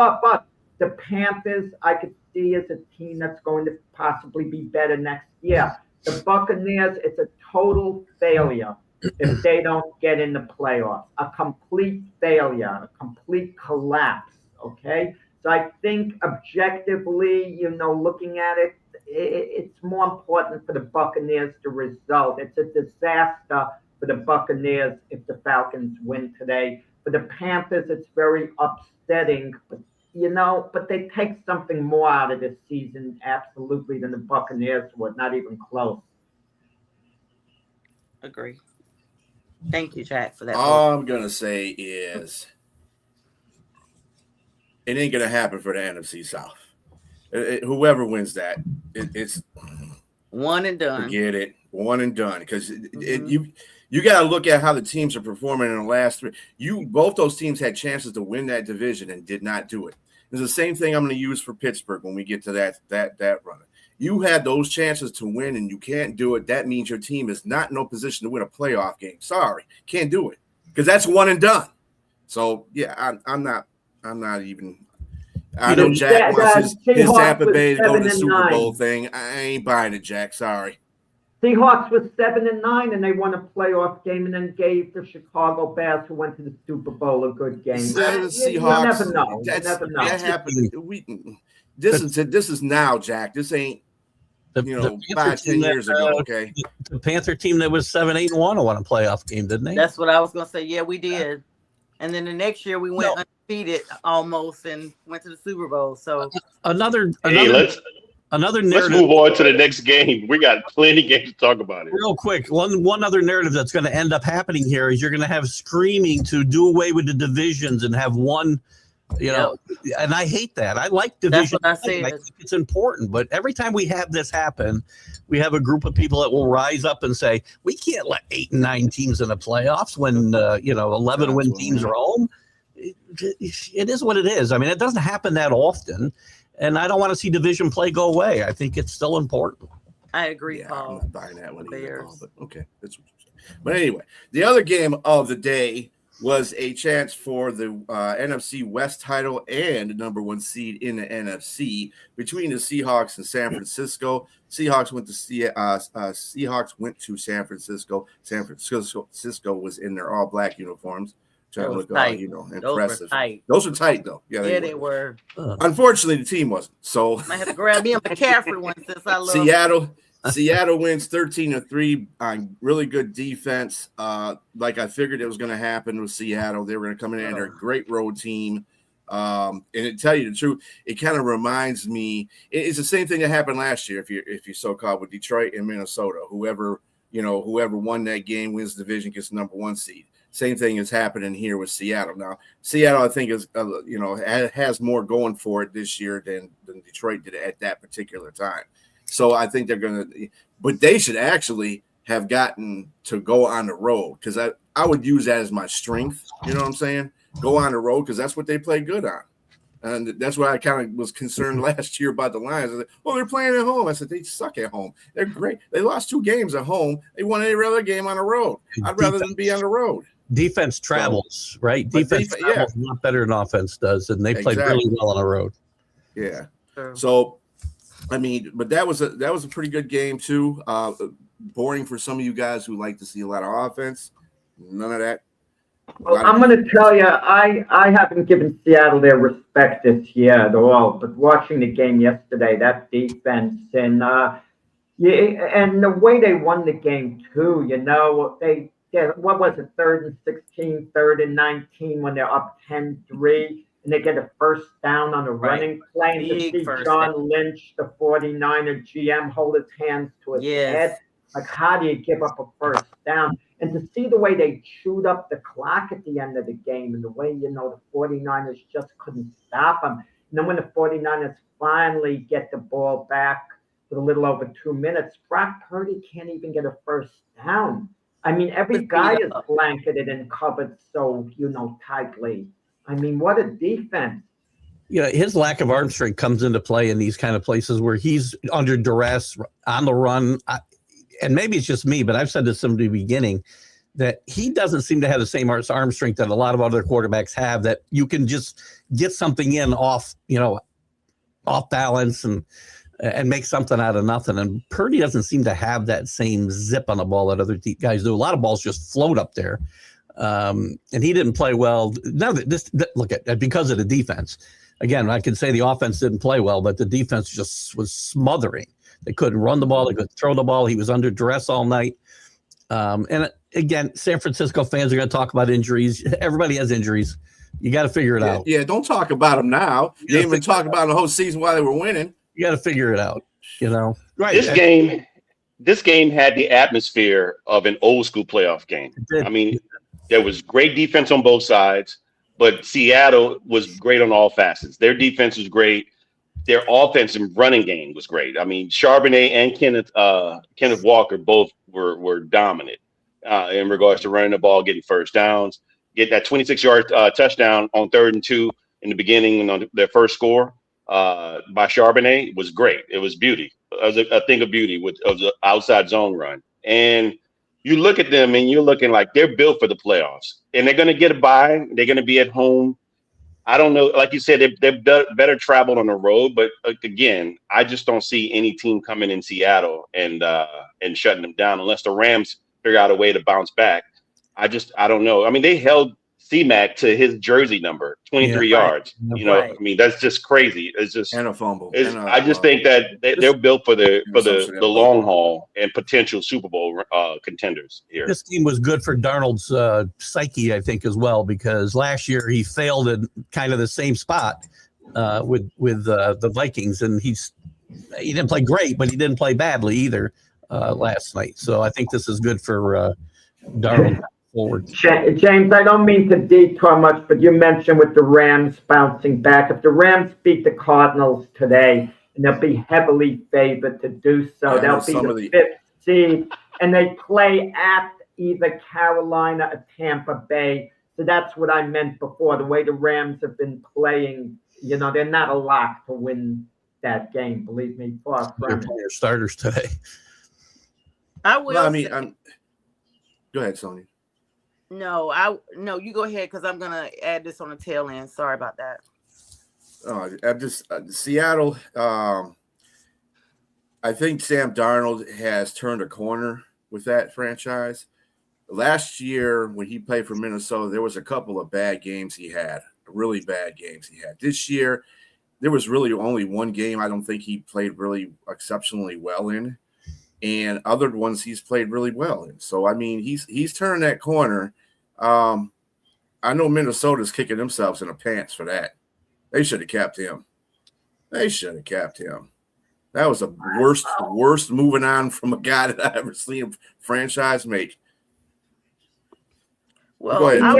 S4: the Panthers, I could see as a team that's going to possibly be better next year. The Buccaneers, it's a total failure if they don't get in the playoffs. A complete failure, a complete collapse. Okay, so I think objectively, looking at it, it's more important for the Buccaneers the result. It's a disaster for the Buccaneers if the Falcons win today. For the Panthers, it's very upsetting, but they take something more out of this season, absolutely, than the Buccaneers would. Not even close.
S5: Agree. Thank you, Jack, for that.
S1: All I'm going to say is it ain't going to happen for the NFC South. Whoever wins that, it's
S5: one and done.
S1: Forget it. One and done. Because you got to look at how the teams are performing in the last three. Both those teams had chances to win that division and did not do it. It's the same thing I'm going to use for Pittsburgh when we get to that run. You had those chances to win and you can't do it. That means your team is not in no position to win a playoff game. Sorry, can't do it because that's one and done. So yeah, I'm not even. I know Jack wants his Tampa Bay to go to the Super Bowl thing. I ain't buying it, Jack. Sorry.
S4: Seahawks was 7-9 and they won a playoff game and then gave the Chicago Bears, who went to the Super Bowl, a good game.
S1: Seahawks.
S4: You never know.
S1: That happened. This is now, Jack. This ain't 5-10 years ago. Okay.
S2: The Panther team that was 7-8-1 won a playoff game, didn't they?
S5: That's what I was gonna say. Yeah, we did. And then the next year we went undefeated almost and went to the Super Bowl. So
S2: another
S3: let's
S2: narrative.
S3: Let's move on to the next game. We got plenty of games to talk about it.
S2: Real quick, one other narrative that's going to end up happening here is you're going to have screaming to do away with the divisions and have one. And I hate that. I like division.
S5: That's what I said.
S2: I think it's important, but every time we have this happen, we have a group of people that will rise up and say we can't let 8 and 9 teams in the playoffs when 11 win teams are home. It is what it is. I mean, it doesn't happen that often, and I don't want to see division play go away. I think it's still important.
S5: I agree, Paul.
S1: I'm not buying that one either, Paul, but okay, that's what you're saying. But anyway, the other game of the day was a chance for the NFC West title and number 1 seed in the NFC between the Seahawks and San Francisco. Seahawks went to San Francisco. San Francisco was in their all black uniforms, trying to look impressive. Those were tight though. Yeah,
S5: they were.
S1: Unfortunately, the team wasn't. So
S5: I had to grab me a McCaffrey one since I love
S1: Seattle wins 13-3 on really good defense. Like I figured it was going to happen with Seattle. They were going to come in and they're a great road team. And to tell you the truth, it kind of reminds me. It's the same thing that happened last year. If you so-called with Detroit and Minnesota, whoever won that game wins the division, gets the number 1 seed. Same thing is happening here with Seattle. Now, Seattle, I think, is has more going for it this year than Detroit did at that particular time. So I think they're going to, but they should actually have gotten to go on the road because I would use that as my strength. You know what I'm saying? Go on the road because that's what they play good on. And that's why I kind of was concerned last year about the Lions. I said, they're playing at home. I said, they suck at home. They're great. They lost 2 games at home. They won every other game on the road. I'd rather than be on the road.
S2: Defense travels, right? Defense travels a lot better than offense does, and they played really well on the road.
S1: Yeah. So, I mean, but that was a pretty good game too. Boring for some of you guys who like to see a lot of offense. None of that.
S4: Well, I'm going to tell you, I haven't given Seattle their respect this year at all. But watching the game yesterday, that defense and the way they won the game too. What was it? 3rd and 16, 3rd and 19 when they're up 10-3. And they get a first down on a running play. And to see John Lynch, the 49er GM, hold his hands to his head. Like, how do you give up a first down? And to see the way they chewed up the clock at the end of the game and the way, the 49ers just couldn't stop them. And then when the 49ers finally get the ball back with a little over 2 minutes, Brock Purdy can't even get a first down. I mean, every guy is blanketed and covered so, tightly. I mean, what a defense.
S2: His lack of arm strength comes into play in these kind of places where he's under duress, on the run. And maybe it's just me, but I've said this from the beginning. that he doesn't seem to have the same arm strength that a lot of other quarterbacks have, that you can just get something in off balance and make something out of nothing. And Purdy doesn't seem to have that same zip on the ball that other guys do. A lot of balls just float up there. And he didn't play well. Now look at because of the defense. Again, I can say the offense didn't play well, but the defense just was smothering. They couldn't run the ball. They couldn't throw the ball. He was under duress all night. And again, San Francisco fans are going to talk about injuries. Everybody has injuries. You got to figure it out.
S1: Yeah, don't talk about them now. You didn't even talk about the whole season while they were winning.
S2: You got to figure it out. Right?
S3: This game had the atmosphere of an old school playoff game. I mean, there was great defense on both sides, but Seattle was great on all facets. Their defense was great. Their offense and running game was great. I mean, Charbonnet and Kenneth Walker both were dominant in regards to running the ball, getting first downs, get that 26-yard touchdown on 3rd and 2 in the beginning on their first score by Charbonnet was great. It was beauty. It was a thing of beauty with the outside zone run. And you look at them and you're looking like they're built for the playoffs, and they're going to get a bye. They're going to be at home. I don't know. Like you said, they're better traveled on the road. But again, I just don't see any team coming in Seattle and shutting them down unless the Rams figure out a way to bounce back. I don't know. I mean, they held C-Mac to his jersey number, 23 yards. I mean, that's just crazy. It's just
S1: and a fumble.
S3: I just think that they're built for the long haul and potential Super Bowl contenders here.
S2: This team was good for Darnold's psyche, I think, as well, because last year he failed in kind of the same spot with the Vikings, and he didn't play great, but he didn't play badly either last night. So I think this is good for Darnold. Forward.
S4: James, I don't mean to detour much, but you mentioned with the Rams bouncing back. If the Rams beat the Cardinals today, and they'll be heavily favored to do so, they'll be the 5th seed, and they play at either Carolina or Tampa Bay. So that's what I meant before. The way the Rams have been playing, they're not a lock to win that game. Believe me, far from it.
S2: They're starters today.
S5: I will.
S1: Well, I mean, go ahead, Sonia.
S5: No, you go ahead because I'm gonna add this on the tail end. Sorry about that.
S1: I'm just Seattle. I think Sam Darnold has turned a corner with that franchise. Last year, when he played for Minnesota, there was a couple of bad games he had, really bad games he had. This year, there was really only one game I don't think he played really exceptionally well in. And other ones he's played really well in. So, I mean, he's turned that corner. I know Minnesota's kicking themselves in the pants for that. They should have kept him. That was the worst moving on from a guy that I ever seen a franchise make.
S5: Well,
S4: you're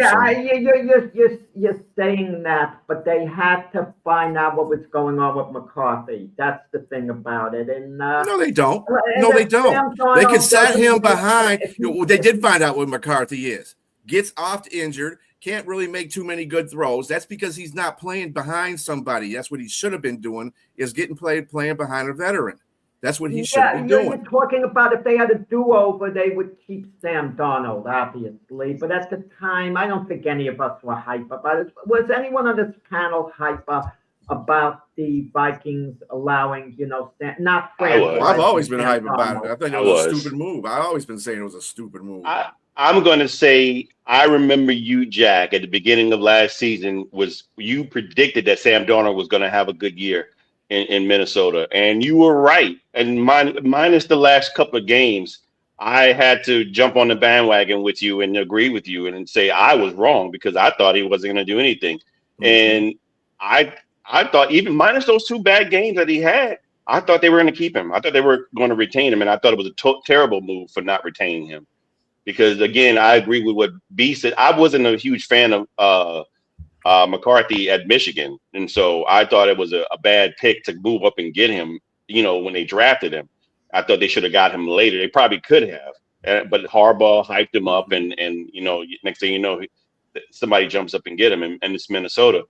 S4: saying that, but they had to find out what was going on with McCarthy. That's the thing about it. And
S1: no, they don't. No, they don't. They can set him behind. They did find out what McCarthy is. Gets oft injured, can't really make too many good throws. That's because he's not playing behind somebody. That's what he should have been doing, is playing behind a veteran. That's what he should be doing. You're
S4: talking about if they had a do-over, they would keep Sam Darnold, obviously. But at the time, I don't think any of us were hype about it. Was anyone on this panel hype about the Vikings allowing, not franchise?
S1: I've always been hype about it. I think it was a stupid move. I've always been saying it was a stupid move.
S3: I'm going to say, I remember you, Jack, at the beginning of last season, you predicted that Sam Darnold was going to have a good year in Minnesota, and you were right. And minus the last couple of games, I had to jump on the bandwagon with you and agree with you and say I was wrong because I thought he wasn't going to do anything. Mm-hmm. And I thought even minus those 2 bad games that he had, I thought they were going to keep him. I thought they were going to retain him, and I thought it was a terrible move for not retaining him. Because again, I agree with what B said. I wasn't a huge fan of McCarthy at Michigan, and so I thought it was a bad pick to move up and get him. When they drafted him, I thought they should have got him later. They probably could have, but Harbaugh hyped him up, and next thing you know, somebody jumps up and get him, and it's Minnesota.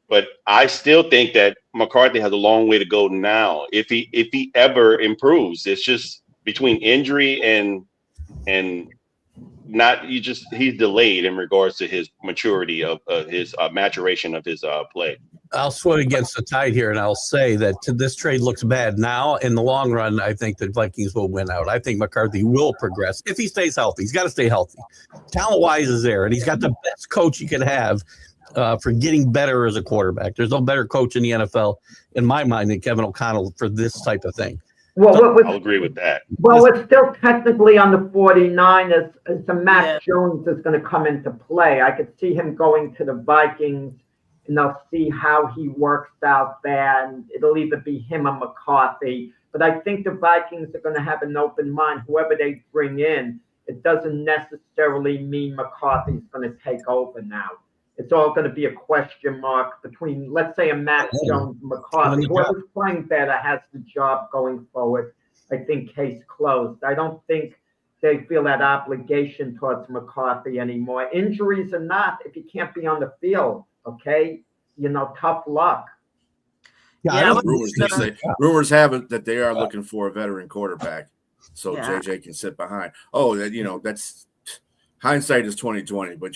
S3: But I still think that McCarthy has a long way to go now. If he ever improves, it's just between injury and he's delayed in regards to his maturity of his maturation of his play.
S2: I'll swim against the tide here, and I'll say that this trade looks bad now. In the long run, I think the Vikings will win out. I think McCarthy will progress if he stays healthy. He's got to stay healthy. Talent-wise is there, and he's got the best coach you can have for getting better as a quarterback. There's no better coach in the NFL, in my mind, than Kevin O'Connell for this type of thing.
S4: Well,
S3: I'll agree with that.
S4: Well, it's still technically on the 49ers. So Mac Jones is going to come into play. I could see him going to the Vikings, and they'll see how he works out there, and it'll either be him or McCarthy. But I think the Vikings are going to have an open mind. Whoever they bring in, it doesn't necessarily mean McCarthy's going to take over now. It's all going to be a question mark between, let's say, a Mac Jones and McCarthy. Whoever's playing better has the job going forward. I think case closed. I don't think they feel that obligation towards McCarthy anymore. Injuries or not, if you can't be on the field, okay, tough luck.
S1: Rumors have it that they are looking for a veteran quarterback, so JJ can sit behind. Oh, that's hindsight is 20/20, but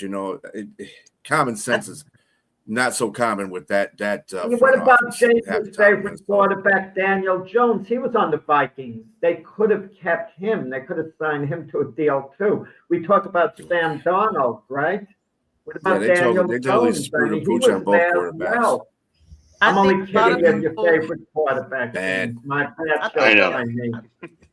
S1: common sense is not so common with that.
S4: What about James' favorite quarterback, Daniel Jones? He was on the Vikings. They could have kept him. They could have signed him to a deal too. We talk about Sam Darnold, right? What about Daniel Jones?
S1: He was on both quarterbacks.
S4: Well. I'm only kidding if your favorite quarterback.
S1: Bad.
S3: I know.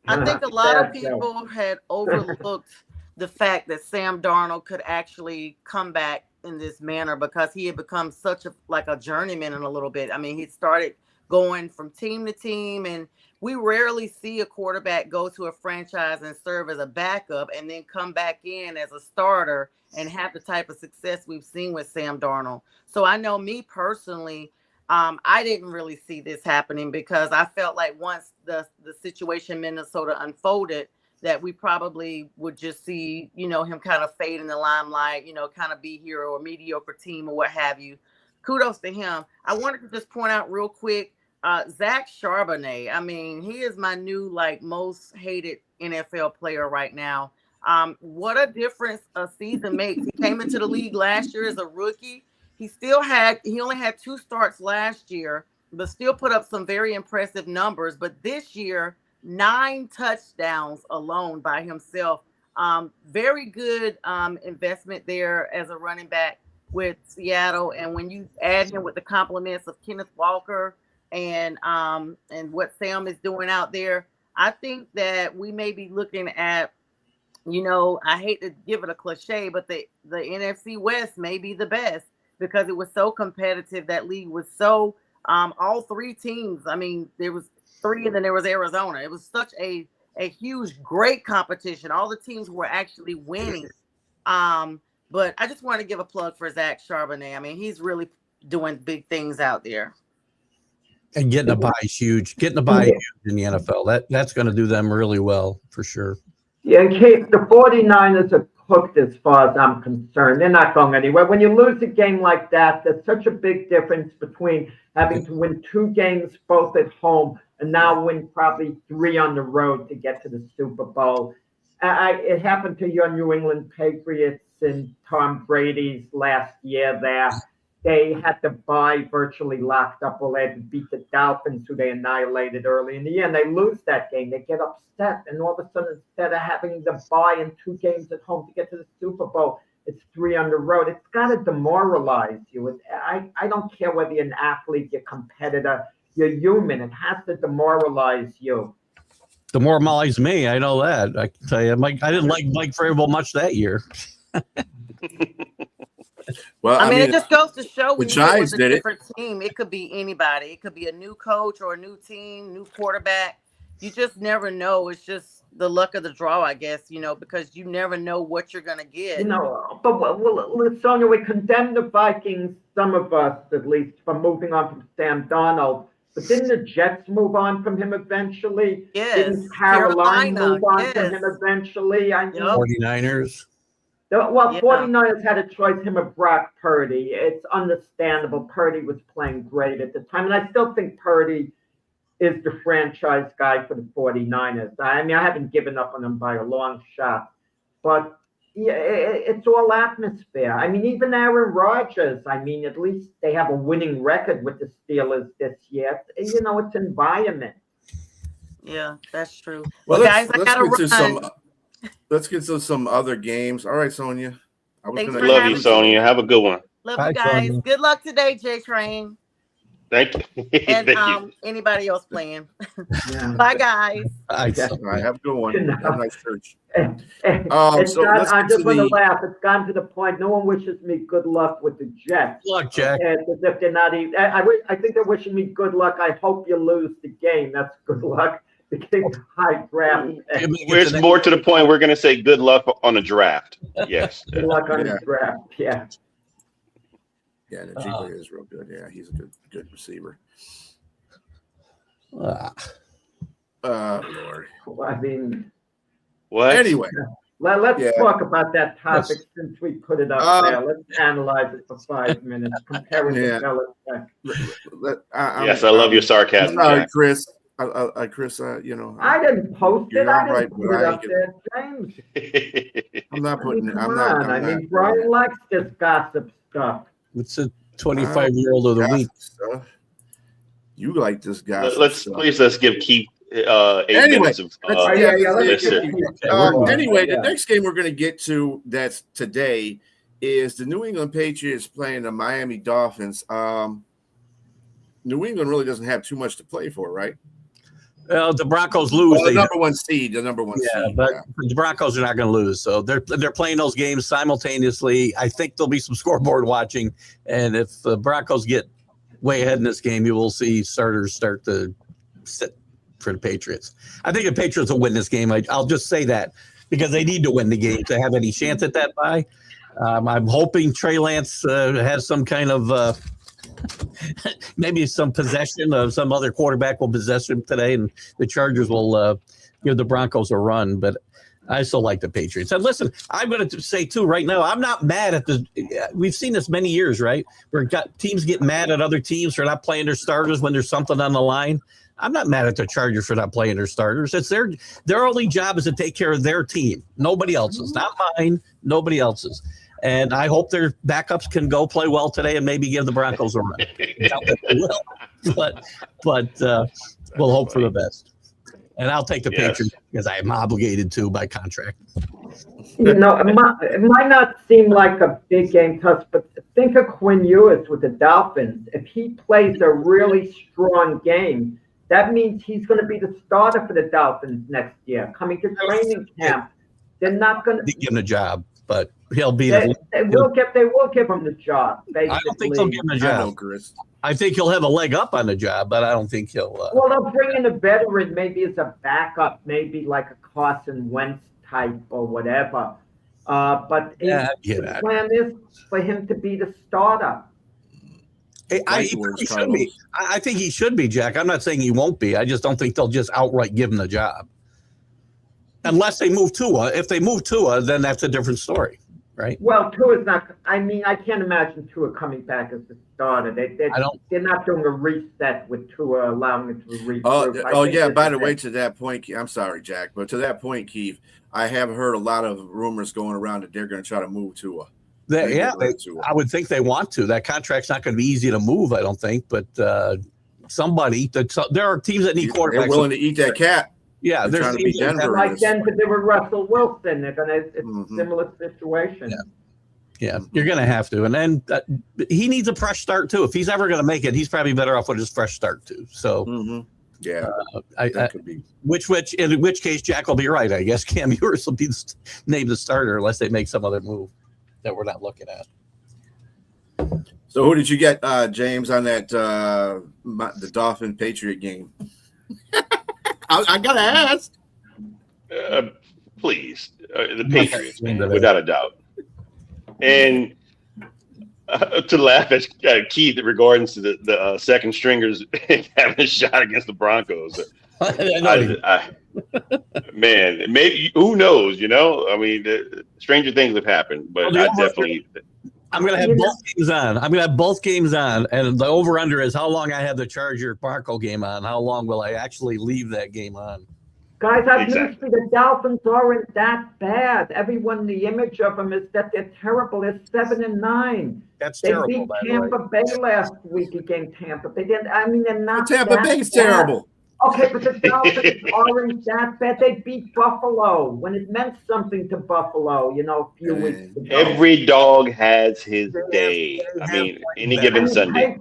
S5: I think a lot of people had overlooked the fact that Sam Darnold could actually come back in this manner because he had become such a journeyman in a little bit. I mean, he started going from team to team, and we rarely see a quarterback go to a franchise and serve as a backup and then come back in as a starter and have the type of success we've seen with Sam Darnold. So I know me personally, I didn't really see this happening because I felt like once the situation in Minnesota unfolded, that we probably would just see, him kind of fade in the limelight, kind of be hero or mediocre team or what have you. Kudos to him. I wanted to just point out real quick, Zach Charbonnet. I mean, he is my new, most hated NFL player right now. What a difference a season makes. He came into the league last year as a rookie. He only had 2 starts last year, but still put up some very impressive numbers. But this year, 9 touchdowns alone by himself. Very good investment there as a running back with Seattle. And when you add him with the compliments of Kenneth Walker and what Sam is doing out there, I think that we may be looking at, I hate to give it a cliche, but the NFC West may be the best because it was so competitive. That league was so all 3 teams. I mean, there was 3 and then there was Arizona. It was such a huge, great competition. All the teams were actually winning. But I just want to give a plug for Zach Charbonnet. I mean, he's really doing big things out there.
S2: And getting a bye is huge. Getting a bye in the NFL, that's going to do them really well for sure.
S4: Yeah, the 49ers are cooked as far as I'm concerned. They're not going anywhere. When you lose a game like that, there's such a big difference between having to win 2 games both at home and now win probably 3 on the road to get to the Super Bowl. It happened to your New England Patriots and Tom Brady's last year there. They had the bye virtually locked up while they had to beat the Dolphins, who they annihilated early in the year. And they lose that game. They get upset. And all of a sudden, instead of having the bye and 2 games at home to get to the Super Bowl, it's 3 on the road. It's got to demoralize you. I don't care whether you're an athlete, you're a competitor, you're human. It has to demoralize you.
S2: Demoralize me. I know that. I can tell you, I didn't like Mike Vrabel much that year.
S1: Well,
S5: I mean, it just goes to show when
S1: the
S5: you
S1: Giants
S5: with a
S1: did
S5: different team, it could be anybody. It could be a new coach or a new team, new quarterback. You just never know. It's just the luck of the draw, I guess, because you never know what you're going to get.
S4: But Sonia, we condemn the Vikings, some of us at least, for moving on from Sam Darnold. But didn't the Jets move on from him eventually?
S5: Yes.
S4: Didn't Carolina move on from him eventually?
S2: 49ers.
S4: Well, 49ers had a choice, him or Brock Purdy. It's understandable. Purdy was playing great at the time. And I still think Purdy is the franchise guy for the 49ers. I mean, I haven't given up on him by a long shot. But Yeah, it's all atmosphere. I mean, even Aaron Rodgers, I mean, at least they have a winning record with the Steelers this year. You know, it's environment.
S5: Yeah, that's true.
S1: Well,
S5: Guys, I
S1: let's
S5: gotta
S1: get to
S5: run.
S1: let's get to some other games. All right, Sonia.
S5: Thanks for
S3: Love
S5: having
S3: you,
S5: me.
S3: Sonia. Have a good one.
S5: Love
S2: Bye,
S5: you guys.
S2: Sonia.
S5: Good luck today, J Train.
S3: Thank you.
S5: And
S3: Thank you.
S5: anybody else playing.
S4: Yeah.
S5: Bye, guys.
S2: I
S4: Yeah.
S1: All right, have a good one. Have a nice church.
S4: It's
S1: So let's
S4: I
S1: get
S4: just
S1: to
S4: want to
S1: the-
S4: laugh. It's gotten to the point. No one wishes me good luck with the Jets.
S2: Good luck, Jack.
S4: It's as if they're not even. I think they're wishing me good luck. I hope you lose the game. That's good luck. The king's high draft.
S2: Give me-
S3: It's more to the point. We're going to say good luck on the draft. Yes.
S4: Good luck on
S1: Yeah.
S4: the draft. Yeah.
S1: Yeah, Najee is real good. Yeah, he's a good receiver.
S2: Ah,
S1: Lord.
S4: I mean,
S3: What?
S1: Anyway,
S4: let's
S1: Yeah.
S4: talk about that topic since we put it up there. Let's analyze it for 5 minutes. Compare it
S1: Yeah.
S4: to Belichick.
S3: Yes, I love your sarcasm,
S1: Sorry,
S3: Jack.
S1: Chris. Chris, you know,
S4: I didn't post
S1: You're
S4: it. I
S1: all right,
S4: didn't put
S1: but
S4: it
S1: I
S4: up
S1: ain't
S4: there, James.
S1: I'm not
S4: I
S1: putting
S4: mean,
S1: it.
S4: come
S1: I'm not.
S4: on.
S1: I'm
S4: I mean,
S1: not.
S4: Brian likes this gossip stuff.
S2: it's a 25-year-old of the week.
S1: Stuff. You like this guy?
S3: Let's give Keith 8
S1: Anyway,
S3: minutes of
S1: let's-
S4: let's
S3: listen.
S1: Anyway, the next game we're going to get to that's today is the New England Patriots playing the Miami Dolphins. New England really doesn't have too much to play for, right?
S2: The Broncos lose.
S1: Well, the
S2: they
S1: number one seed. The number one seed.
S2: but
S1: Yeah.
S2: the Broncos are not going to lose. So they're playing those games simultaneously. I think there'll be some scoreboard watching, and if the Broncos get way ahead in this game, you will see starters start to sit for the Patriots. I think the Patriots will win this game. I'll just say that because they need to win the game to have any chance at that bye. I'm hoping Trey Lance has some kind of maybe some possession of some other quarterback will possess him today, and the Chargers will give the Broncos a run. But I still like the Patriots. And listen, I'm going to say too right now, I'm not mad at the. We've seen this many years, right? Where teams get mad at other teams for not playing their starters when there's something on the line. I'm not mad at the Chargers for not playing their starters. It's their only job is to take care of their team, nobody else's, not mine, nobody else's. And I hope their backups can go play well today and maybe give the Broncos a run. Doubt that they will, but we'll hope for the best. And I'll take the Patriots because I am obligated to by contract.
S4: You know, it might not seem like a big game to us, but think of Quinn Ewers with the Dolphins. If he plays a really strong game, that means he's going to be the starter for the Dolphins next year. Coming to training camp, they're not going to
S2: give him a job, but he'll be.
S4: They will give him the job. Basically.
S2: I don't think they'll give him a job. I think he'll have a leg up on the job, but I don't think he'll.
S4: Well, they'll bring in a veteran, maybe as a backup, maybe like a Carson Wentz type or whatever. But the plan is for him to be the starter.
S2: He should be. I think he should be, Jack. I'm not saying he won't be. I just don't think they'll just outright give him the job. Unless they move Tua. If they move Tua, then that's a different story, right?
S4: Well, Tua's not. I mean, I can't imagine Tua coming back as the starter. They're not doing a reset with Tua, allowing it to regroup.
S1: Oh yeah. By the way, to that point, I'm sorry, Jack, but to that point, Keith, I have heard a lot of rumors going around that they're going to try to move Tua.
S2: I would think they want to. That contract's not going to be easy to move, I don't think. But there are teams that need quarterbacks.
S1: They're willing to eat that cat.
S2: Yeah,
S1: they're trying to beat Denver.
S4: Like Denver did with Russell Wilson. It's a similar situation.
S2: Yeah, you're going to have to. And then he needs a fresh start, too. If he's ever going to make it, he's probably better off with his fresh start, too. So,
S1: that could be.
S2: In which case, Jack will be right, I guess. Cam Ewers will be named the starter unless they make some other move that we're not looking at.
S1: So who did you get, James, on that the Dolphin Patriot game? I gotta ask.
S3: Please, the Patriots, man, without a doubt. And to laugh at Keith regarding to the second stringers having a shot against the Broncos. Man, maybe who knows? You know, I mean, stranger things have happened, but I definitely.
S2: I'm going to have both games on. I'm going to have both games on, and the over/under is how long I have the Charger Bronco game on. How long will I actually leave that game on?
S4: Guys, I've
S3: Exactly.
S4: noticed the Dolphins aren't that bad. Everyone, the image of them is that they're terrible. They're 7-9.
S2: That's
S4: They
S2: terrible,
S4: beat
S2: by the way.
S4: Tampa Bay last week against Tampa. They didn't. I mean, they're not
S1: Tampa
S4: that
S1: Bay's
S4: bad.
S1: terrible.
S4: Okay, but the Dolphins aren't that bad. They beat Buffalo when it meant something to Buffalo, a few weeks ago.
S3: Every dog has his day. I mean, any given Sunday.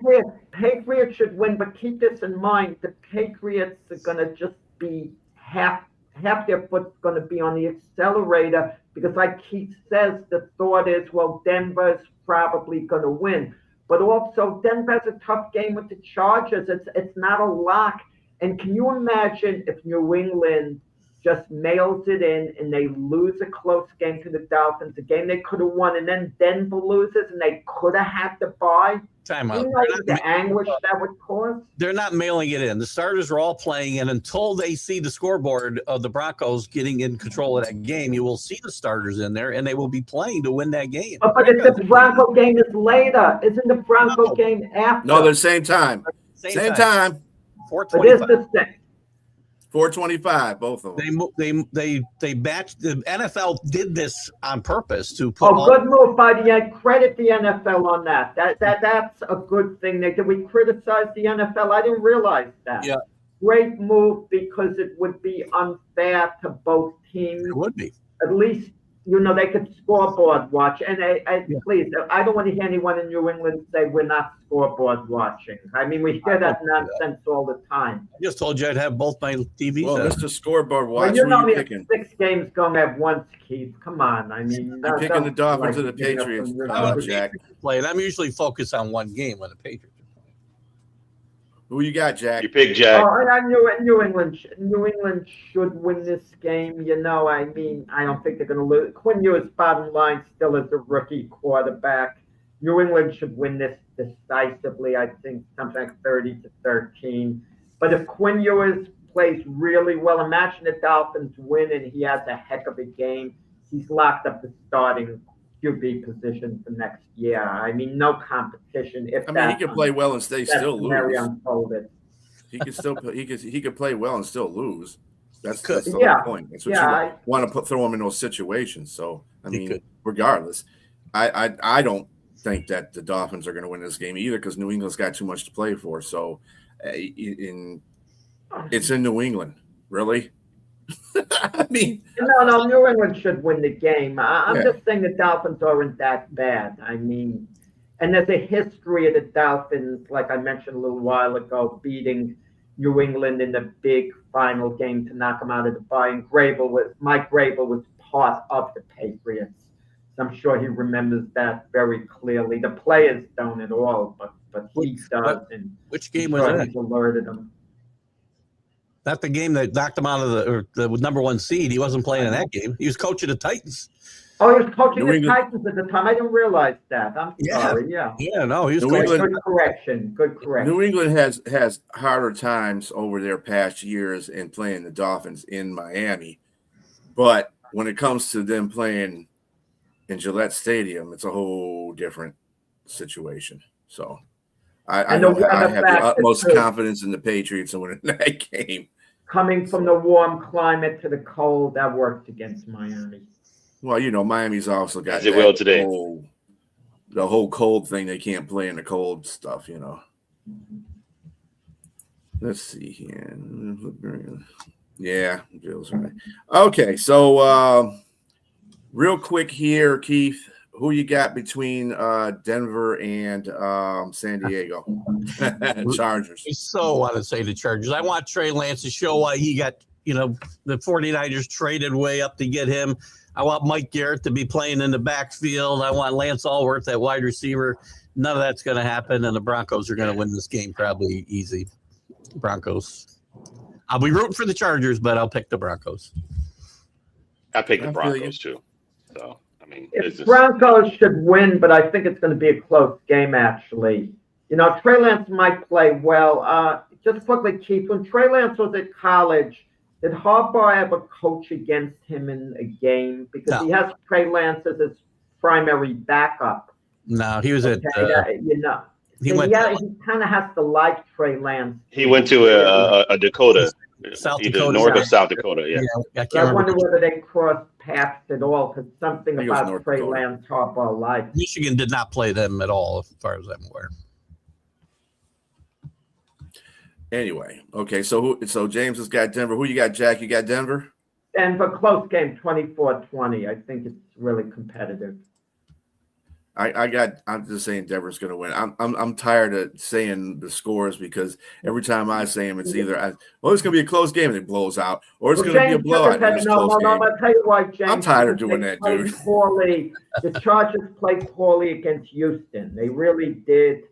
S4: Patriots should win, but keep this in mind: the Patriots are going to just be half their foot's going to be on the accelerator because, like Keith says, the thought is, well, Denver's probably going to win, but also Denver's a tough game with the Chargers. It's not a lock. And can you imagine if New England just mails it in and they lose a close game to the Dolphins, a game they could have won, and then Denver loses and they could have had to buy?
S2: Time out.
S4: You know the anguish that would cause?
S2: They're not mailing it in. The starters are all playing, and until they see the scoreboard of the Broncos getting in control of that game, you will see the starters in there, and they will be playing to win that game.
S4: But if the Bronco game is later, isn't the Bronco game after?
S1: No, they're same time. Same time.
S2: 4:25.
S4: It is the same.
S1: 4:25, both of them.
S2: They batched. The NFL did this on purpose to put.
S4: Oh, good move by the end. Credit the NFL on that. That's a good thing. Did we criticize the NFL? I didn't realize that.
S2: Yeah.
S4: Great move because it would be unfair to both teams.
S2: It would be.
S4: At least they could scoreboard watch. And please, I don't want to hear anyone in New England say we're not scoreboard watching. I mean, we hear that nonsense all the time.
S2: I just told you I'd have both my TVs.
S1: Well, Mr. Scoreboard watch.
S4: Well,
S1: who are you
S4: we
S1: picking?
S4: have 6 games going at once, Keith. Come on. I mean,
S1: I'm picking the Dolphins or the Patriots, Jack.
S2: Play, and I'm usually focused on one game when the Patriots are playing.
S1: Who you got, Jack?
S3: You pick Jack.
S4: Oh, and I knew New England should win this game. I mean, I don't think they're going to lose. Quinn Ewers, bottom line, still is a rookie quarterback. New England should win this decisively. I think something like 30-13. But if Quinn Ewers plays really well, imagine the Dolphins win and he has a heck of a game. He's locked up the starting QB position for next year. I mean, no competition. He
S1: can play well and still lose.
S4: Unfolded.
S1: He could play well and still lose. That's the whole point. That's what you want to throw him in those situations. So I mean, regardless, I don't think that the Dolphins are going to win this game either because New England's got too much to play for. So it's in New England, really. I mean,
S4: no, New England should win the game. I'm just saying the Dolphins aren't that bad. I mean, and there's a history of the Dolphins, like I mentioned a little while ago, beating New England in the big final game to knock them out of the bye. And Mike Grable was part of the Patriots. So I'm sure he remembers that very clearly. The players don't at all, but he does. And
S2: which game was that?
S4: He's alerted them.
S2: Not the game that knocked him out of the number 1 seed. He wasn't playing in that game. He was coaching the Titans.
S4: Oh, he was coaching the Titans at the time. I didn't realize that. I'm sorry.
S2: Yeah, no, he was
S4: Good correction.
S1: New England has harder times over their past years in playing the Dolphins in Miami. But when it comes to them playing in Gillette Stadium, it's a whole different situation. So I have the utmost confidence in the Patriots in winning that game.
S4: Coming from the warm climate to the cold, that works against Miami.
S1: Well, Miami's also got
S3: the
S1: whole cold thing. They can't play in the cold stuff, Let's see here. Yeah, Bill's right. Okay, so real quick here, Keith. Who you got between Denver and San Diego? Chargers.
S2: I so want to say the Chargers. I want Trey Lance to show why he got, the 49ers traded way up to get him. I want Mike Garrett to be playing in the backfield. I want Lance Allworth at wide receiver. None of that's going to happen, and the Broncos are going to win this game probably easy. Broncos. I'll be rooting for the Chargers, but I'll pick the Broncos.
S3: I pick the Broncos too. So.
S4: Broncos should win, but I think it's going to be a close game, actually. Trey Lance might play well. Just quickly, Keith, when Trey Lance was at college, did Harbaugh ever coach against him in a game? Because he has Trey Lance as his primary backup.
S2: No, he was at
S4: he kind of has to like Trey Lance.
S3: He went to a Dakota
S2: South
S3: either
S2: Dakota.
S3: North or South Dakota. Yeah.
S2: I can't
S4: I
S2: remember.
S4: wonder whether they crossed paths at all, because something
S1: I think it was
S4: about
S1: North
S4: Trey
S1: Dakota.
S4: Lance Harbaugh liked.
S2: Michigan did not play them at all, as far as I'm aware.
S1: Anyway, okay. So James has got Denver. Who you got, Jack? You got Denver?
S4: Denver, close game, 24-20. I think it's really competitive.
S1: I'm just saying Denver's going to win. I'm tired of saying the scores because every time I say them, it's either it's going to be a close game and it blows out, or it's going to be a blowout and it's a close game.
S4: I'll tell you why, James.
S1: I'm tired of
S4: because
S1: doing
S4: they
S1: that,
S4: played
S1: dude.
S4: Poorly. The Chargers played poorly against Houston. They really did,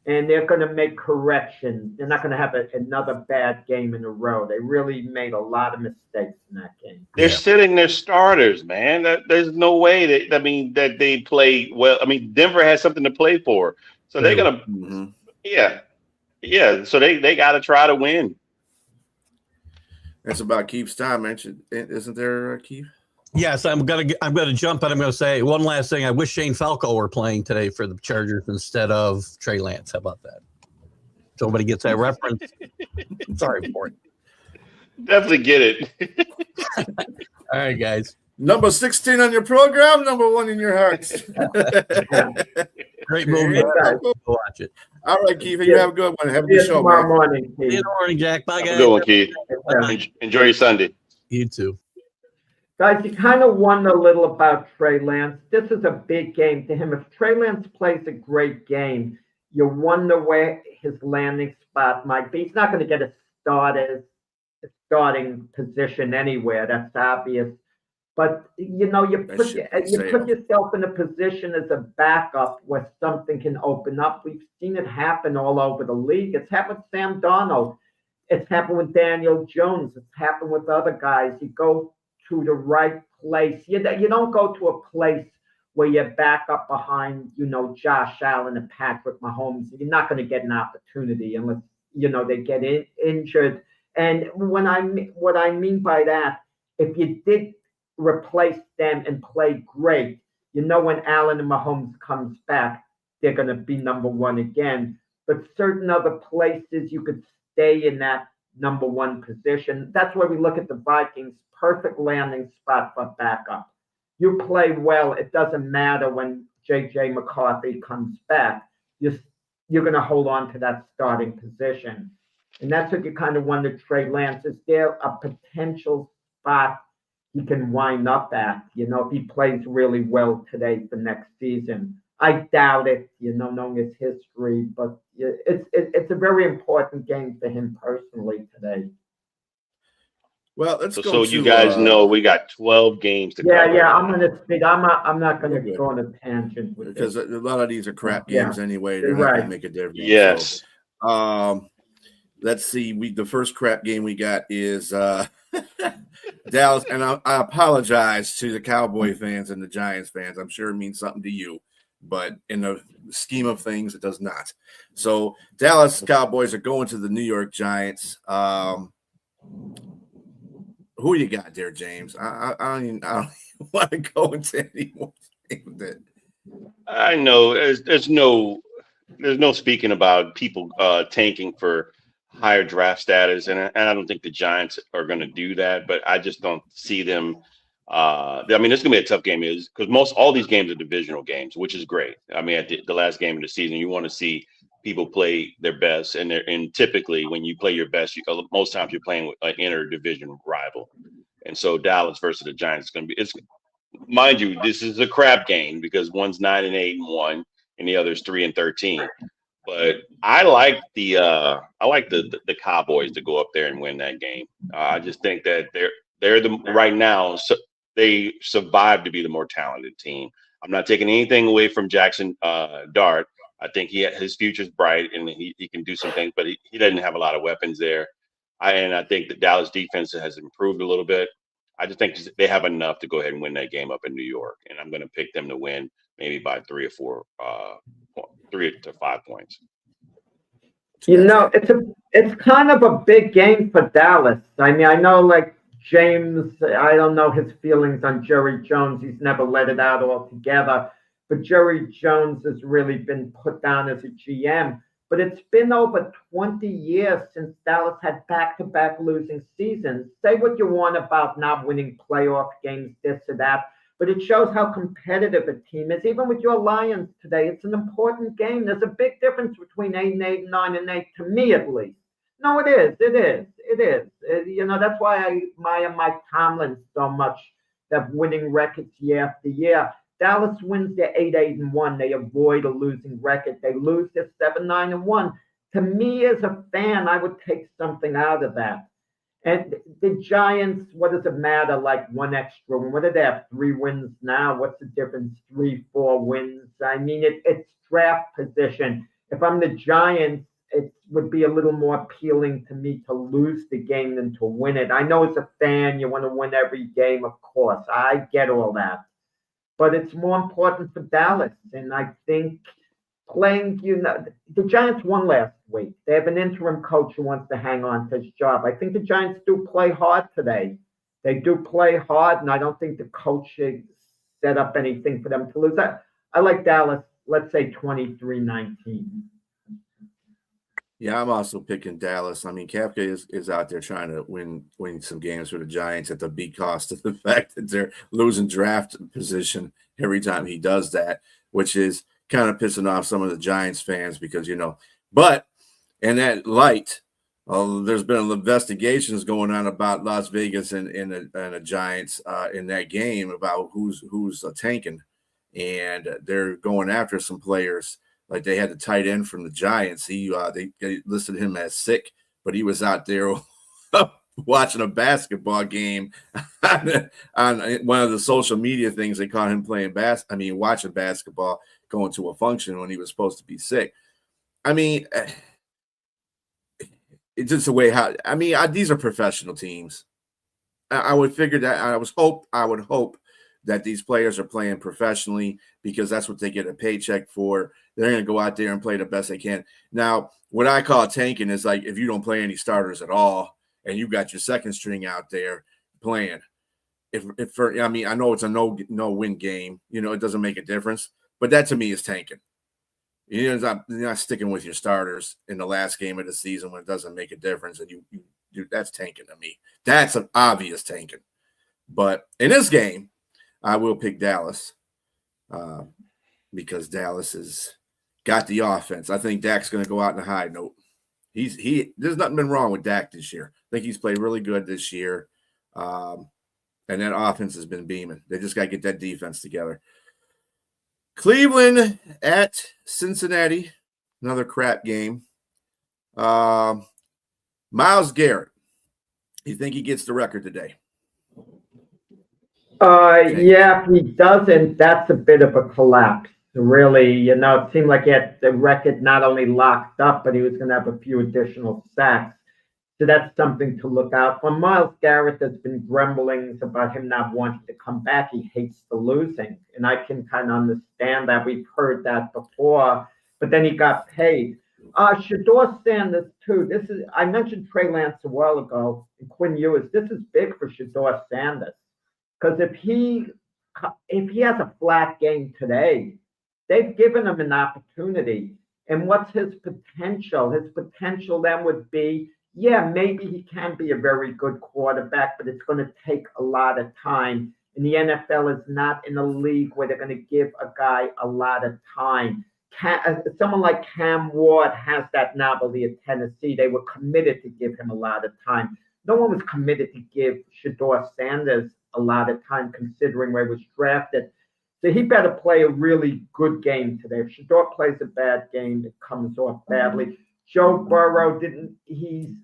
S4: and they're going to make corrections. They're not going to have another bad game in a row. They really made a lot of mistakes in that game.
S3: They're sitting their starters, man. There's no way that they play well. I mean, Denver has something to play for, so they're gonna, yeah. So they got to try to win.
S1: That's about Keith's time, isn't there, Keith?
S2: Yes, I'm gonna jump, and I'm gonna say one last thing. I wish Shane Falco were playing today for the Chargers instead of Trey Lance. How about that? Somebody gets that reference. Sorry for it.
S3: Definitely get it.
S2: All right, guys.
S1: Number 16 on your program, number 1 in your hearts.
S2: Great movie. Go watch it.
S1: All right, Keith, you have a good one. Have a good show,
S4: tomorrow
S1: man.
S4: morning,
S2: See you in the morning, Jack. Bye,
S3: Have
S2: guys.
S3: a good one, Keith.
S2: Bye-bye.
S3: Enjoy your Sunday.
S2: You too.
S4: Guys, you kind of wonder a little about Trey Lance. This is a big game to him. If Trey Lance plays a great game, you wonder where his landing spot might be. He's not going to get a starting position anywhere. That's obvious. But, you put yourself in a position as a backup where something can open up. We've seen it happen all over the league. It's happened with Sam Darnold. It's happened with Daniel Jones. It's happened with other guys. You go to the right place. You don't go to a place where you're back up behind, Josh Allen and Patrick Mahomes. You're not going to get an opportunity unless, they get injured. And what I mean by that, if you did replace them and play great, when Allen and Mahomes comes back, they're going to be number 1 again. But certain other places you could stay in that number 1 position. That's where we look at the Vikings. Perfect landing spot for backup. You play well. It doesn't matter when J.J. McCarthy comes back. You're going to hold on to that starting position. And that's what you kind of wonder, Trey Lance. Is there a potential spot he can wind up at, if he plays really well today for next season? I doubt it, knowing his history, but it's a very important game for him personally today.
S1: Well, let's go.
S3: So you guys know we got 12 games to cover.
S4: Yeah. I'm going to speak. I'm not going to go on a tangent with
S1: because
S4: this.
S1: a lot of these are crap games anyway. They're not
S4: right.
S1: going to make a difference.
S3: Yes.
S1: So, let's see. The first crap game we got is Dallas, and I apologize to the Cowboy fans and the Giants fans. I'm sure it means something to you, but in the scheme of things, it does not. So Dallas Cowboys are going to the New York Giants. Who you got there, James? I don't even want to go into any more with that.
S3: I know there's no speaking about people tanking for higher draft status, and I don't think the Giants are going to do that. But I just don't see them. I mean, it's going to be a tough game, because all these games are divisional games, which is great. I mean, at the last game of the season, you want to see people play their best, and typically when you play your best, most times you're playing with an inter-division rival, and so Dallas versus the Giants is going to be. Mind you, this is a crap game because one's 9-8-1 and the other's 3-13. But I like the Cowboys to go up there and win that game. I just think that they're right now. So they survived to be the more talented team. I'm not taking anything away from Jackson Dart. I think his future's bright and he can do some things, but he doesn't have a lot of weapons there. And I think the Dallas defense has improved a little bit. I just think they have enough to go ahead and win that game up in New York, and I'm going to pick them to win maybe by 3 to 5 points.
S4: It's kind of a big game for Dallas. I mean, I know, like James, I don't know his feelings on Jerry Jones. He's never let it out altogether. But Jerry Jones has really been put down as a GM. but it's been over 20 years since Dallas had back-to-back losing seasons. Say what you want about not winning playoff games, this or that, but it shows how competitive a team is. Even with your Lions today, it's an important game. There's a big difference between 8-8, 9-8, to me at least. No, it is. It is. It is. That's why I admire Mike Tomlin so much, that winning records year after year. Dallas wins their 8-8-1. They avoid a losing record. They lose their 7-9-1. To me, as a fan, I would take something out of that. And the Giants, what does it matter? Like one extra win. What do they have? 3 wins now? What's the difference? 3, 4 wins. I mean, it's draft position. If I'm the Giants, it would be a little more appealing to me to lose the game than to win it. I know as a fan, you want to win every game, of course. I get all that. But it's more important for Dallas. And I think the Giants won last week. They have an interim coach who wants to hang on to his job. I think the Giants do play hard today. They do play hard, and I don't think the coach set up anything for them to lose. I like Dallas, let's say 23-19.
S1: Yeah, I'm also picking Dallas. I mean, Kafka is out there trying to win some games for the Giants at the big cost of the fact that they're losing draft position every time he does that, which is kind of pissing off some of the Giants fans because, but in that light, there's been investigations going on about Las Vegas and the Giants in that game about who's tanking, and they're going after some players. Like they had the tight end from the Giants. They listed him as sick, but he was out there watching a basketball game on one of the social media things. They caught him watching basketball, going to a function when he was supposed to be sick. I mean, it's just the way these are professional teams. I would figure that I would hope that these players are playing professionally because that's what they get a paycheck for. They're going to go out there and play the best they can. Now, what I call tanking is like if you don't play any starters at all and you got your second string out there playing. I know it's a no-win game. It doesn't make a difference. But that to me is tanking. You're not sticking with your starters in the last game of the season when it doesn't make a difference, and you that's tanking to me. That's an obvious tanking. But in this game, I will pick Dallas because Dallas has got the offense. I think Dak's going to go out on a high note. There's nothing been wrong with Dak this year. I think he's played really good this year, and that offense has been beaming. They just got to get that defense together. Cleveland at Cincinnati, another crap game. Myles Garrett, you think he gets the record today?
S4: Yeah, if he doesn't, that's a bit of a collapse. Really, it seemed like he had the record not only locked up, but he was going to have a few additional sacks. So that's something to look out for. Myles Garrett, there's been grumblings about him not wanting to come back. He hates the losing. And I can kind of understand that. We've heard that before. But then he got paid. Shedeur Sanders, too. I mentioned Trey Lance a while ago and Quinn Ewers. This is big for Shedeur Sanders. Because if he has a flat game today, they've given him an opportunity. And what's his potential? His potential then would be, maybe he can be a very good quarterback, but it's going to take a lot of time. And the NFL is not in a league where they're going to give a guy a lot of time. Someone like Cam Ward has that novelty at Tennessee. They were committed to give him a lot of time. No one was committed to give Shedeur Sanders a lot of time considering where he was drafted. So he better play a really good game today. If Shedeur plays a bad game, it comes off badly. Joe Burrow he's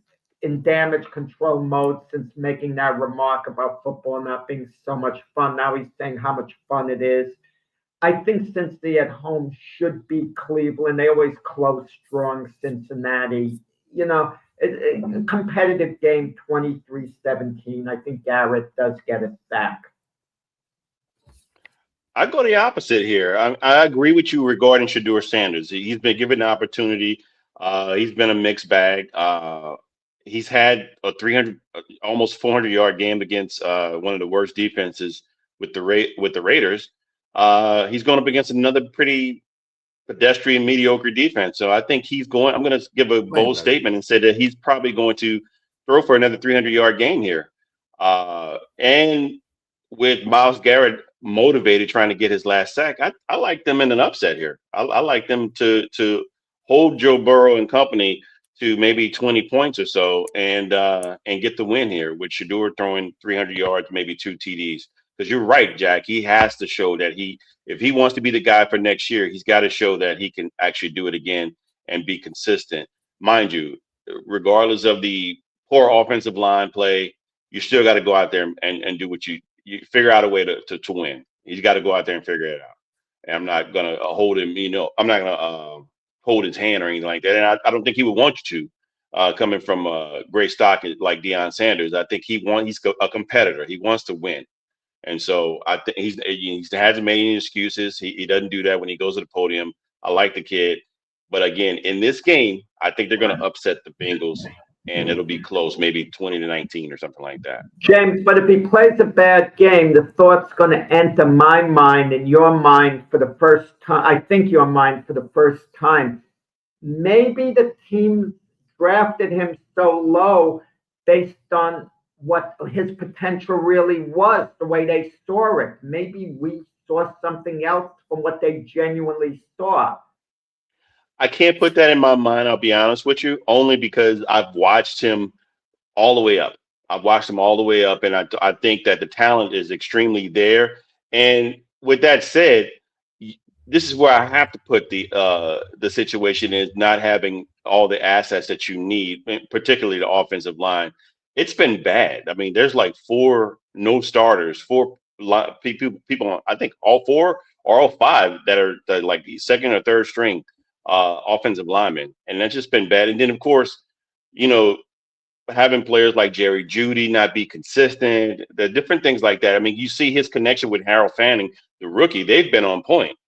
S4: in damage control mode since making that remark about football not being so much fun. Now he's saying how much fun it is. I think Cincinnati at home should beat Cleveland. They always close strong Cincinnati. A competitive game, 23-17. I think Garrett does get a sack.
S3: I go the opposite here. I agree with you regarding Shedeur Sanders. He's been given the opportunity. He's been a mixed bag. He's had a 300, almost 400-yard game against one of the worst defenses with the Raiders. He's going up against another pretty pedestrian, mediocre defense. So I think he's going. I'm going to give a bold statement and say that he's probably going to throw for another 300-yard game here. And with Myles Garrett motivated, trying to get his last sack, I like them in an upset here. I like them to hold Joe Burrow and company to maybe 20 points or so, and get the win here with Shador throwing 300 yards, maybe 2 TDs. Because you're right, Jack. He has to show that if he wants to be the guy for next year, he's got to show that he can actually do it again and be consistent. Mind you, regardless of the poor offensive line play, you still got to go out there and do what you figure out a way to win. He's got to go out there and figure it out. And I'm not going to hold him, I'm not going to hold his hand or anything like that. And I don't think he would want you to, coming from great stock like Deion Sanders. I think he's a competitor. He wants to win. And so I think he hasn't made any excuses. He doesn't do that when he goes to the podium. I like the kid. But again, in this game, I think they're going to upset the Bengals, and it'll be close, maybe 20-19 or something like that.
S4: James, but if he plays a bad game, the thought's going to enter my mind and your mind for the first time. I think your mind for the first time. Maybe the team drafted him so low based on what his potential really was, the way they saw it. Maybe we saw something else from what they genuinely saw.
S3: I can't put that in my mind, I'll be honest with you, only because I've watched him all the way up. I've watched him all the way up, and I think that the talent is extremely there. And with that said, this is where I have to put the situation is not having all the assets that you need, particularly the offensive line. It's been bad. I mean, there's like 4 no starters, 4 people. I think all 4 or all 5 that are like the second or third string offensive linemen, and that's just been bad. And then, of course, having players like Jerry Jeudy not be consistent, the different things like that. I mean, you see his connection with Harold Fanning, the rookie. They've been on point.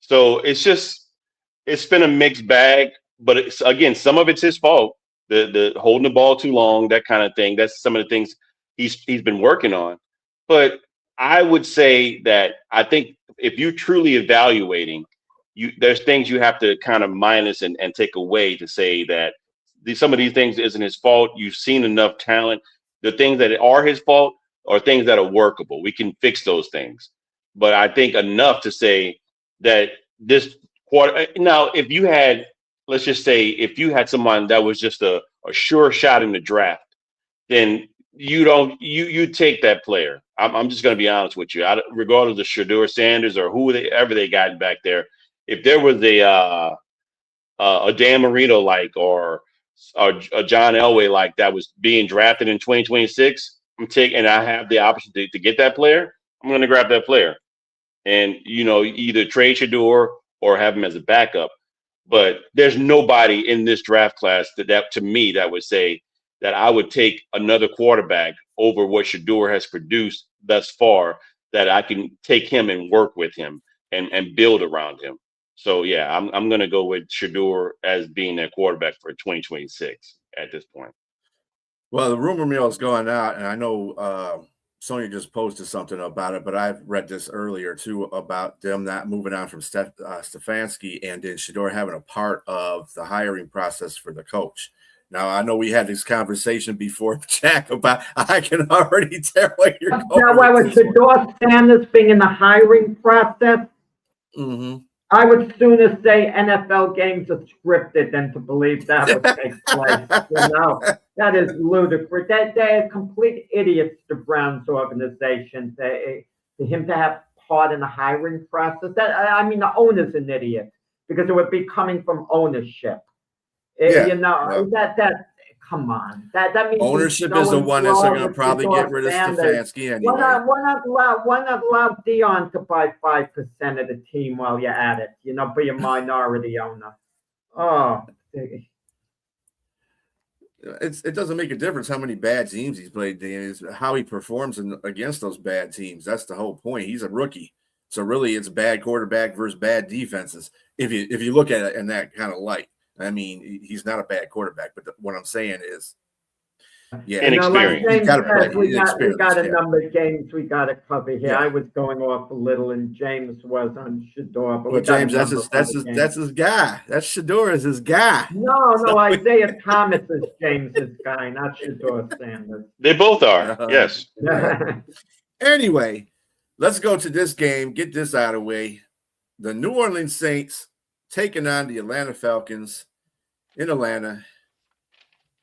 S3: So it's been a mixed bag. But again, some of it's his fault. The holding the ball too long, that kind of thing. That's some of the things he's been working on. But I would say that I think if you're truly evaluating, there's things you have to kind of minus and take away to say that some of these things isn't his fault. You've seen enough talent. The things that are his fault are things that are workable. We can fix those things. But I think enough to say that this quarter. Now, if you had, let's just say, if you had someone that was just a sure shot in the draft, then you take that player. I'm just going to be honest with you. Regardless of Shador Sanders or whoever they got back there, if there was a Dan Marino like or a John Elway like that was being drafted in 2026, and I have the option to get that player, I'm going to grab that player, and either trade Shador or have him as a backup. But there's nobody in this draft class that to me that would say that I would take another quarterback over what Shador has produced thus far, that I can take him and work with him and build around him. So yeah, I'm going to go with Shador as being that quarterback for 2026 at this point.
S1: Well, the rumor mill is going out, and I know Sonia just posted something about it, but I've read this earlier too about them not moving on from Stefanski, and then Shador having a part of the hiring process for the coach. Now, I know we had this conversation before, Jack, about I can already tell what you're going.
S4: Now, why was Shador Sanders being in the hiring process?
S1: Mm-hmm.
S4: I would sooner say NFL games are scripted than to believe that would take place. That is ludicrous. They're complete idiots, the Browns organization. For him to have part in the hiring process, the owner's an idiot because it would be coming from ownership. Come on. That means
S1: ownership is the one that's going to probably get rid of Stefanski anyway.
S4: Why not allow Dion to buy 5% of the team while you're at it? Be a minority owner. Oh,
S1: it doesn't make a difference how many bad teams he's played. It's how he performs against those bad teams. That's the whole point. He's a rookie, so really, it's bad quarterback versus bad defenses. If you look at it in that kind of light. I mean, he's not a bad quarterback, but what I'm saying is Yeah,
S4: You know, like
S3: Inexperience.
S1: he's
S4: James
S1: got to play.
S4: says, we
S1: He's
S4: got
S1: experienced.
S4: a
S1: Yeah.
S4: number of games we got to cover here.
S1: Yeah.
S4: I was going off a little, and James was on Shador, but
S1: Well,
S4: we got
S1: James,
S4: a number of other games.
S1: that's his guy. That's Shador is his guy.
S4: No, Isaiah Thomas is James's guy, not Shador Sanders.
S3: They both are. Yes.
S1: Yeah. Anyway, let's go to this game. Get this out of the way. The New Orleans Saints taking on the Atlanta Falcons in Atlanta.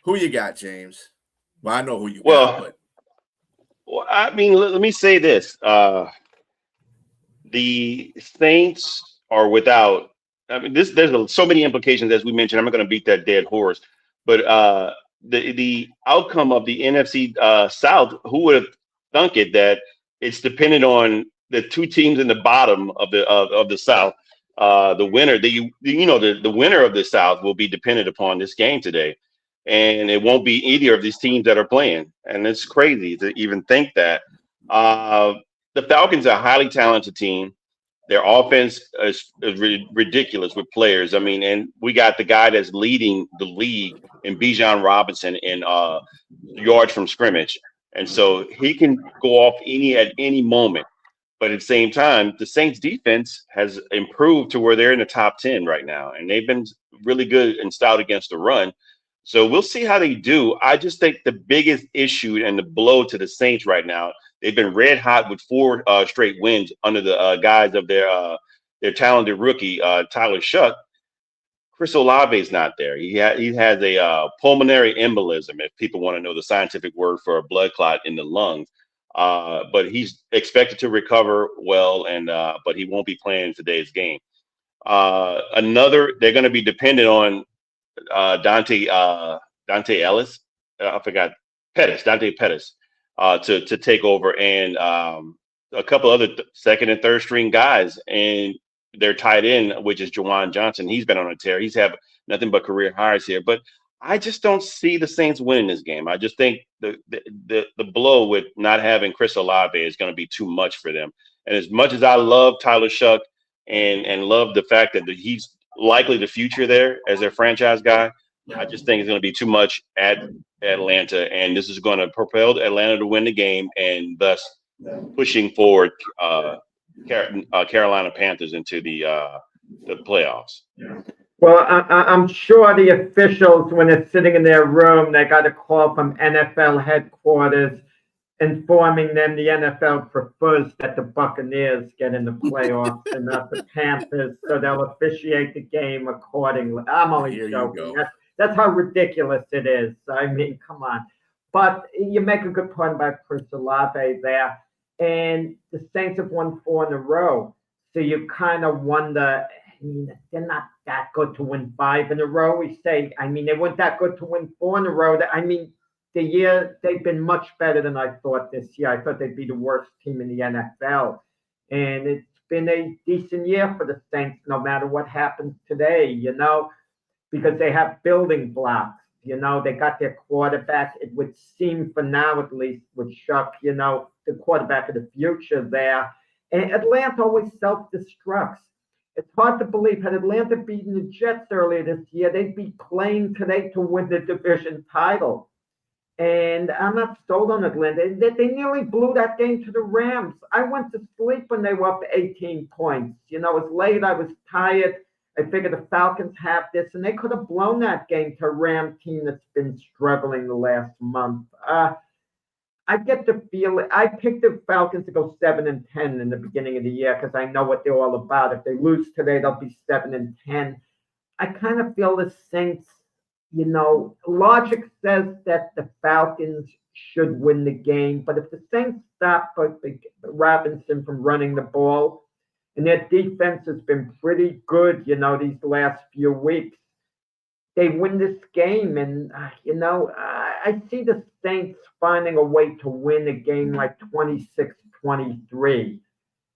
S1: Who you got, James? Well, I know who you got, but
S3: Well, I mean, let me say this. The Saints are without. I mean, there's so many implications, as we mentioned. I'm not going to beat that dead horse, but the outcome of the NFC South, who would have thunk it that it's dependent on the two teams in the bottom of the South. The winner, the winner of the South will be dependent upon this game today, and it won't be either of these teams that are playing. And it's crazy to even think that. The Falcons are a highly talented team. Their offense is ridiculous with players. I mean, and we got the guy that's leading the league in Bijan Robinson in yards from scrimmage, and so he can go off at any moment. But at the same time, the Saints defense has improved to where they're in the top 10 right now, and they've been really good and stout against the run. So we'll see how they do. I just think the biggest issue and the blow to the Saints right now, they've been red hot with 4 straight wins under the guise of their talented rookie, Tyler Shuck. Chris Olave is not there. He has a pulmonary embolism, if people want to know the scientific word for a blood clot in the lungs. But he's expected to recover well, but he won't be playing today's game. They're going to be dependent on Dante Ellis. I forgot Dante Pettis to take over, and a couple other second and third string guys, and their tight end, which is Juwan Johnson. He's been on a tear. He's had nothing but career highs here, but I just don't see the Saints winning this game. I just think the blow with not having Chris Olave is going to be too much for them. And as much as I love Tyler Shuck and love the fact that he's likely the future there as their franchise guy, I just think it's going to be too much at Atlanta, and this is going to propel Atlanta to win the game, and thus pushing forward Carolina Panthers into the playoffs.
S4: Well, I'm sure the officials, when they're sitting in their room, they got a call from NFL headquarters informing them the NFL prefers that the Buccaneers get in the playoffs and not the Panthers, so they'll officiate the game accordingly. I'm only joking. That's how ridiculous it is. I mean, come on. But you make a good point about Chris Olave there. And the Saints have won 4 in a row. So you kind of wonder, I mean, they're not that good to win 5 in a row. We say, I mean, they weren't that good to win 4 in a row. I mean, the year they've been much better than I thought this year. I thought they'd be the worst team in the NFL. And it's been a decent year for the Saints, no matter what happens today, because they have building blocks. They got their quarterback. It would seem for now, at least with Shuck, the quarterback of the future there. And Atlanta always self-destructs. It's hard to believe, had Atlanta beaten the Jets earlier this year, they'd be playing today to win the division title. And I'm not sold on Atlanta. They nearly blew that game to the Rams. I went to sleep when they were up 18 points. It was late. I was tired. I figured the Falcons have this, and they could have blown that game to a Ram team that's been struggling the last month. I get the feeling I picked the Falcons to go 7-10 in the beginning of the year because I know what they're all about. If they lose today, they'll be 7-10. I kind of feel the Saints. Logic says that the Falcons should win the game, but if the Saints stop Robinson from running the ball, and their defense has been pretty good, these last few weeks, they win this game. And, I see the Saints finding a way to win a game like 26-23,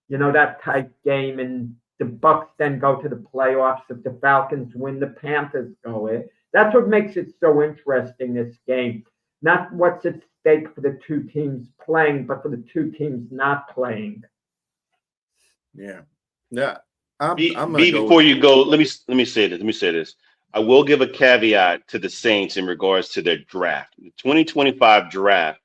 S4: that type game. And the Bucs then go to the playoffs. If the Falcons win, the Panthers go in. That's what makes it so interesting, this game. Not what's at stake for the two teams playing, but for the two teams not playing.
S1: Yeah.
S3: I'm before you go, let me say this. I will give a caveat to the Saints in regards to their draft. The 2025 draft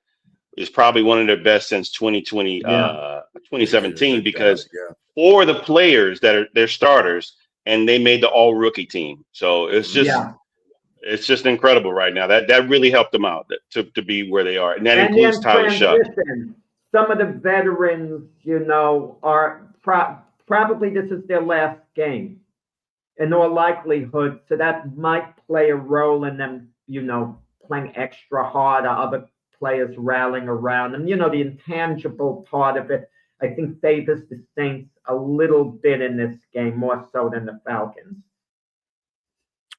S3: is probably one of their best since 2020,
S4: Yeah.
S3: 2017, because
S1: Yeah.
S3: 4 of the players that are their starters, and they made the all rookie team. So it's just incredible right now. That really helped them out to be where they are. And that
S4: And
S3: includes
S4: then
S3: Tyler Shuck.
S4: transition. Some of the veterans, are probably this is their last game in all likelihood. So that might play a role in them, playing extra hard, or other players rallying around them. The intangible part of it, I think, favors the Saints a little bit in this game, more so than the Falcons.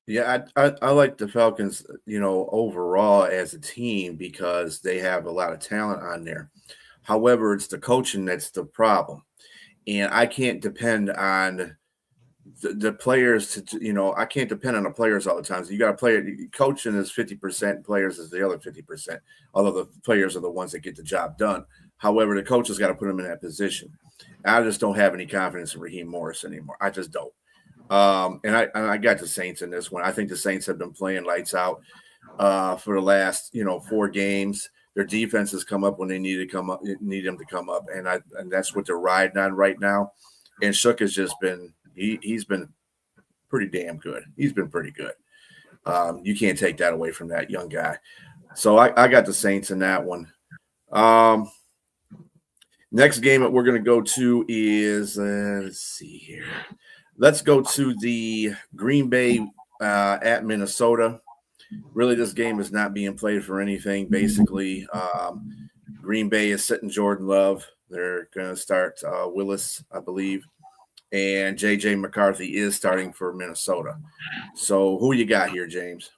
S1: Yeah, I like the Falcons, overall as a team because they have a lot of talent on there. However, it's the coaching that's the problem. And I can't depend on the players I can't depend on the players all the time. So you got to play coaching is 50%, players is the other 50%, although the players are the ones that get the job done. However, the coach has got to put them in that position. I just don't have any confidence in Raheem Morris anymore. I just don't. And I got the Saints in this one. I think the Saints have been playing lights out for the last 4 games. Their defense has come up when they need them to come up, and that's what they're riding on right now. And Shook has just been he's been pretty damn good. He's been pretty good. You can't take that away from that young guy. So I got the Saints in that one. Next game that we're going to go to is let's see here. Let's go to the Green Bay at Minnesota. Really, this game is not being played for anything. Basically, Green Bay is sitting Jordan Love. They're going to start Willis, I believe. And J.J. McCarthy is starting for Minnesota. So who you got here, James?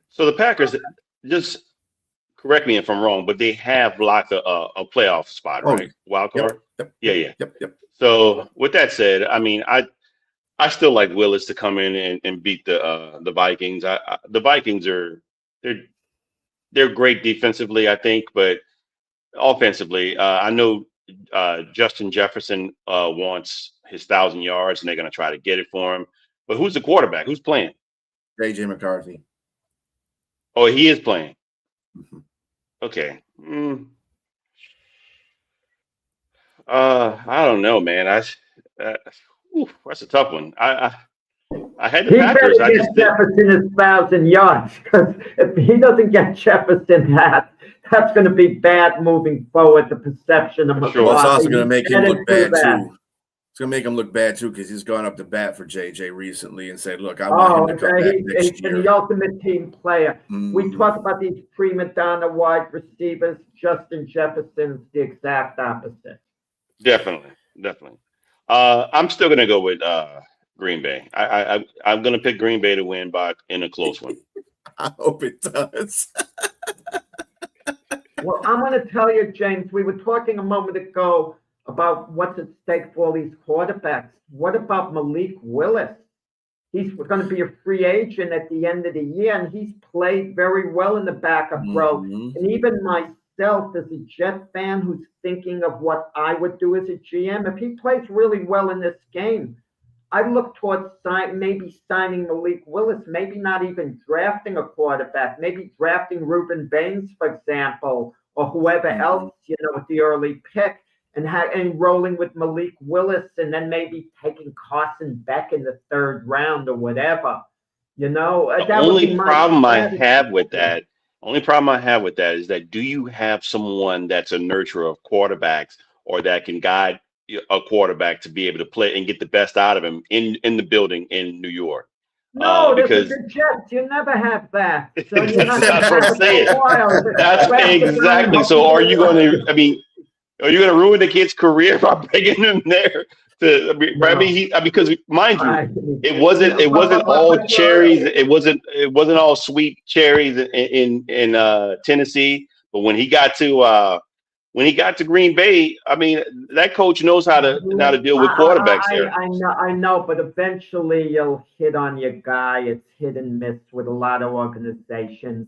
S3: So the Packers, just correct me if I'm wrong, but they have locked a playoff spot, right? Wild card?
S1: Yep.
S3: Yeah. So with that said, I mean, I still like Willis to come in and beat the Vikings. The Vikings they're great defensively, I think, but offensively, I know Justin Jefferson wants his 1,000 yards, and they're going to try to get it for him. But who's the quarterback? Who's playing?
S1: J.J. McCarthy.
S3: Oh, he is playing.
S1: Mm-hmm.
S3: Okay. I don't know, man. That's a tough one. I had the
S4: He
S3: Packers.
S4: better get Jefferson his 1,000 yards, because if he doesn't get Jefferson that's going to be bad moving forward. The perception of
S3: Sure.
S1: Well, it's also going to make him look bad
S4: that.
S1: too. It's going to make him look bad too because he's gone up to bat for JJ recently and said, "Look, I want him to come back next year."
S4: The ultimate team player.
S1: Mm-hmm.
S4: We talk about these prima donna wide receivers. Justin Jefferson's the exact opposite.
S3: Definitely. I'm still going to go with Green Bay. I'm going to pick Green Bay to win in a close one.
S1: I hope it does.
S4: Well, I'm going to tell you, James, we were talking a moment ago about what's at stake for all these quarterbacks. What about Malik Willis? He's going to be a free agent at the end of the year, and he's played very well in the backup role. And even myself, as a Jet fan who's thinking of what I would do as a GM, if he plays really well in this game, I look towards maybe signing Malik Willis, maybe not even drafting a quarterback, maybe drafting Reuben Baines, for example, or whoever else, with the early pick, and rolling with Malik Willis, and then maybe taking Carson Beck in the 3rd round or whatever. The only
S3: problem I have with that is that, do you have someone that's a nurturer of quarterbacks, or that can guide a quarterback to be able to play and get the best out of him in the building in New York?
S4: No, because the Jets, you never have that. So
S3: that's what I'm saying. That's exactly. So are you going to ruin the kid's career by bringing him there? Because mind you, it wasn't all cherries. It wasn't all sweet cherries in Tennessee. But when he got to Green Bay, I mean, that coach knows how to deal with quarterbacks there.
S4: I know, but eventually you'll hit on your guy. It's hit and miss with a lot of organizations.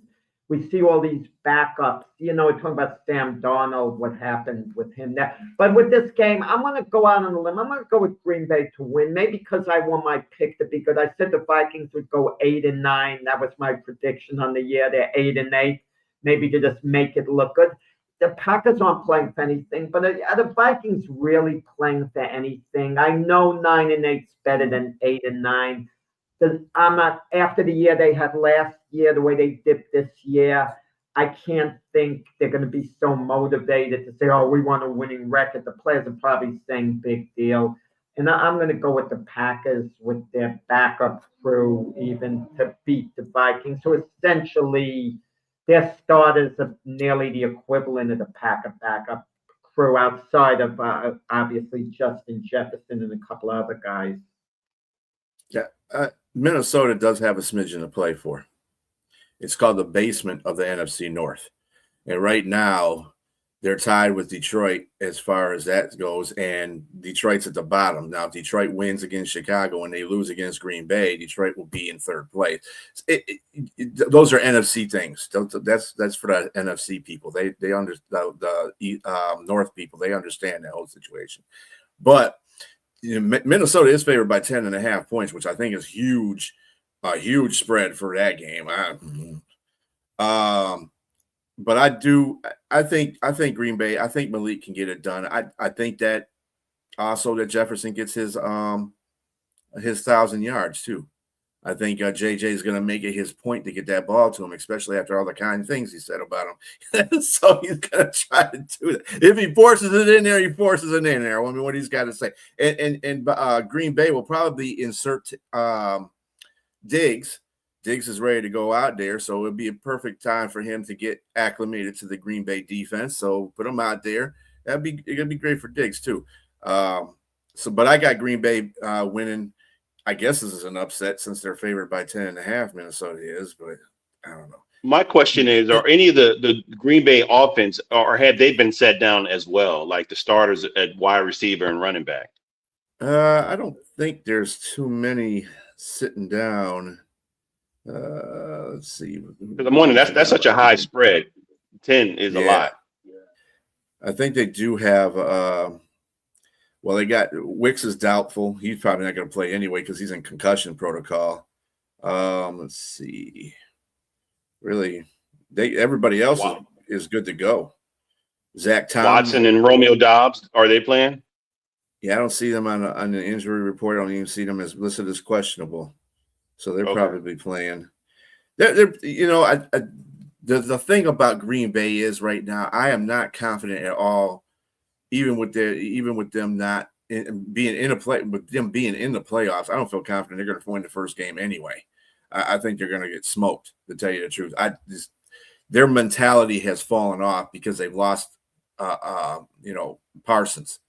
S4: we see all these backups. You know, we're talking about Sam Darnold, what happened with him there. But with this game, I'm going to go out on a limb. I'm going to go with Green Bay to win, maybe because I want my pick to be good. I said the Vikings would go 8-9. That was my prediction on the year. They're 8-8. Maybe to just make it look good. The Packers aren't playing for anything, but are the Vikings really playing for anything? I know 9-8 is better than 8-9. I'm not, after the year they had last year, the way they dipped this year, I can't think they're going to be so motivated to say, "Oh, we want a winning record." The players are probably saying big deal. And I'm going to go with the Packers with their backup crew, even to beat the Vikings. So essentially, their starters are nearly the equivalent of the Packer backup crew outside of obviously Justin Jefferson and a couple other guys.
S1: Yeah, Minnesota does have a smidgen to play for. It's called the basement of the NFC North. And right now, they're tied with Detroit as far as that goes, and Detroit's at the bottom. Now, if Detroit wins against Chicago and they lose against Green Bay, Detroit will be in third place. Those are NFC things. That's for the NFC people. They understand the North people. They understand that whole situation. But Minnesota is favored by 10.5 points, which I think is huge, a huge spread for that game. But I think Green Bay, I think Malik can get it done. I think that also that Jefferson gets his 1,000 yards too. I think JJ is going to make it his point to get that ball to him, especially after all the kind things he said about him. So he's going to try to do that. If he forces it in there, he forces it in there. I mean, what he's got to say. And Green Bay will probably insert Diggs. Diggs is ready to go out there, so it'll be a perfect time for him to get acclimated to the Green Bay defense. So put him out there. It'll be great for Diggs too. But I got Green Bay winning. I guess this is an upset since they're favored by 10.5. Minnesota is, but I don't know.
S3: My question is: are any of the Green Bay offense, or have they been set down as well, like the starters at wide receiver and running back?
S1: I don't think there's too many sitting down. Let's see.
S3: Because I'm wondering, that's such a high spread. 10 is a lot.
S1: I think they do have. Well, they got Wicks is doubtful. He's probably not going to play anyway because he's in concussion protocol. Let's see. Really, everybody else is good to go. Zach Tom,
S3: Watson and Romeo Doubs, are they playing?
S1: Yeah, I don't see them on the injury report. I don't even see them as listed as questionable. So they're probably playing. They're the thing about Green Bay is right now, I am not confident at all. Even with them not being in the playoffs, I don't feel confident they're going to win the first game anyway. I think they're going to get smoked, to tell you the truth. Their mentality has fallen off because they've lost, Parsons,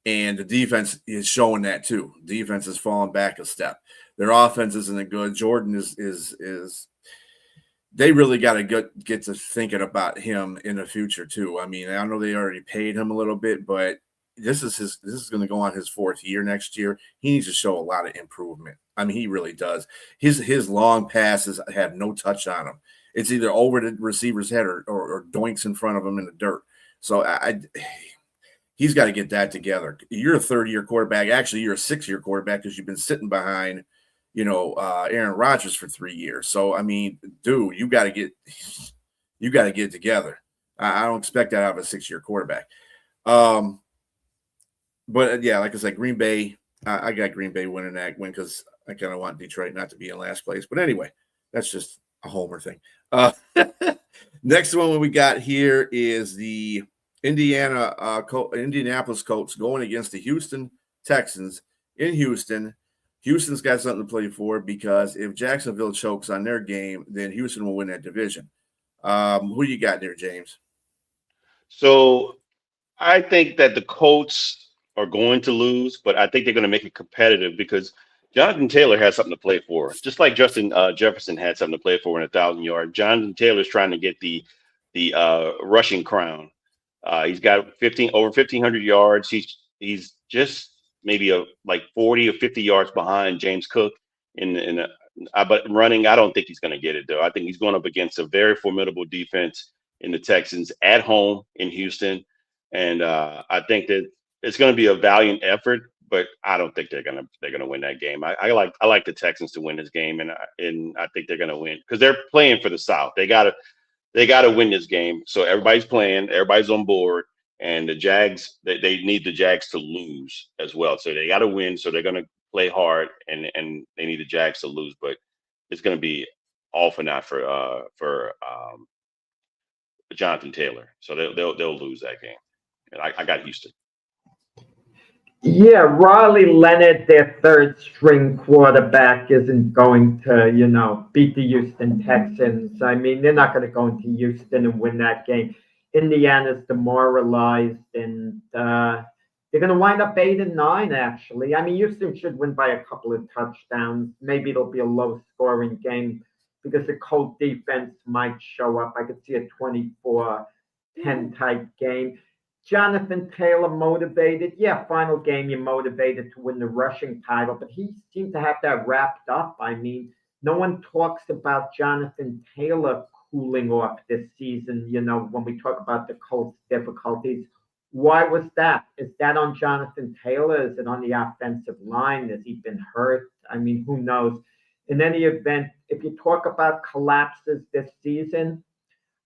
S1: and the defense is showing that too. Defense has fallen back a step. Their offense isn't good. Jordan is. They really got to get to thinking about him in the future too. I mean, I know they already paid him a little bit, but this is going to go on his 4th year next year. He needs to show a lot of improvement. I mean, he really does. His long passes have no touch on them. It's either over the receiver's head or doinks in front of him in the dirt. So he's got to get that together. You're a 3rd-year quarterback. Actually, you're a 6-year quarterback because you've been sitting behind Aaron Rodgers for 3 years. So, I mean, dude, you got to get it together. I don't expect that out of a 6-year quarterback. But yeah, like I said, Green Bay, I got Green Bay winning that win because I kind of want Detroit not to be in last place. But anyway, that's just a homer thing. Next one we got here is the Indianapolis Colts going against the Houston Texans in Houston. Houston's got something to play for because if Jacksonville chokes on their game, then Houston will win that division. Who you got there, James?
S3: So I think that the Colts are going to lose, but I think they're going to make it competitive because Jonathan Taylor has something to play for. Just like Justin Jefferson had something to play for in 1,000 yards. Jonathan Taylor's trying to get the rushing crown. He's got over 1,500 yards. He's just maybe like 40 or 50 yards behind James Cook in But running, I don't think he's going to get it though. I think he's going up against a very formidable defense in the Texans at home in Houston, and I think that it's going to be a valiant effort. But I don't think they're gonna win that game. I like the Texans to win this game, and I think they're gonna win because they're playing for the South. They gotta win this game. So everybody's playing, everybody's on board, and the Jags they need the Jags to lose as well. So they gotta win. So they're gonna play hard, and they need the Jags to lose. But it's gonna be all for naught for Jonathan Taylor. So they'll lose that game. And I got Houston.
S4: Yeah, Riley Leonard, their third string quarterback, isn't going to, beat the Houston Texans. I mean, they're not going to go into Houston and win that game. Indiana's demoralized, and they're going to wind up 8-9, actually. I mean, Houston should win by a couple of touchdowns. Maybe it'll be a low-scoring game because the Colts defense might show up. I could see a 24-10 type game. Jonathan Taylor motivated. Yeah, final game, you're motivated to win the rushing title, but he seemed to have that wrapped up. I mean, no one talks about Jonathan Taylor cooling off this season, when we talk about the Colts' difficulties. Why was that? Is that on Jonathan Taylor? Is it on the offensive line? Has he been hurt? I mean, who knows? In any event, if you talk about collapses this season,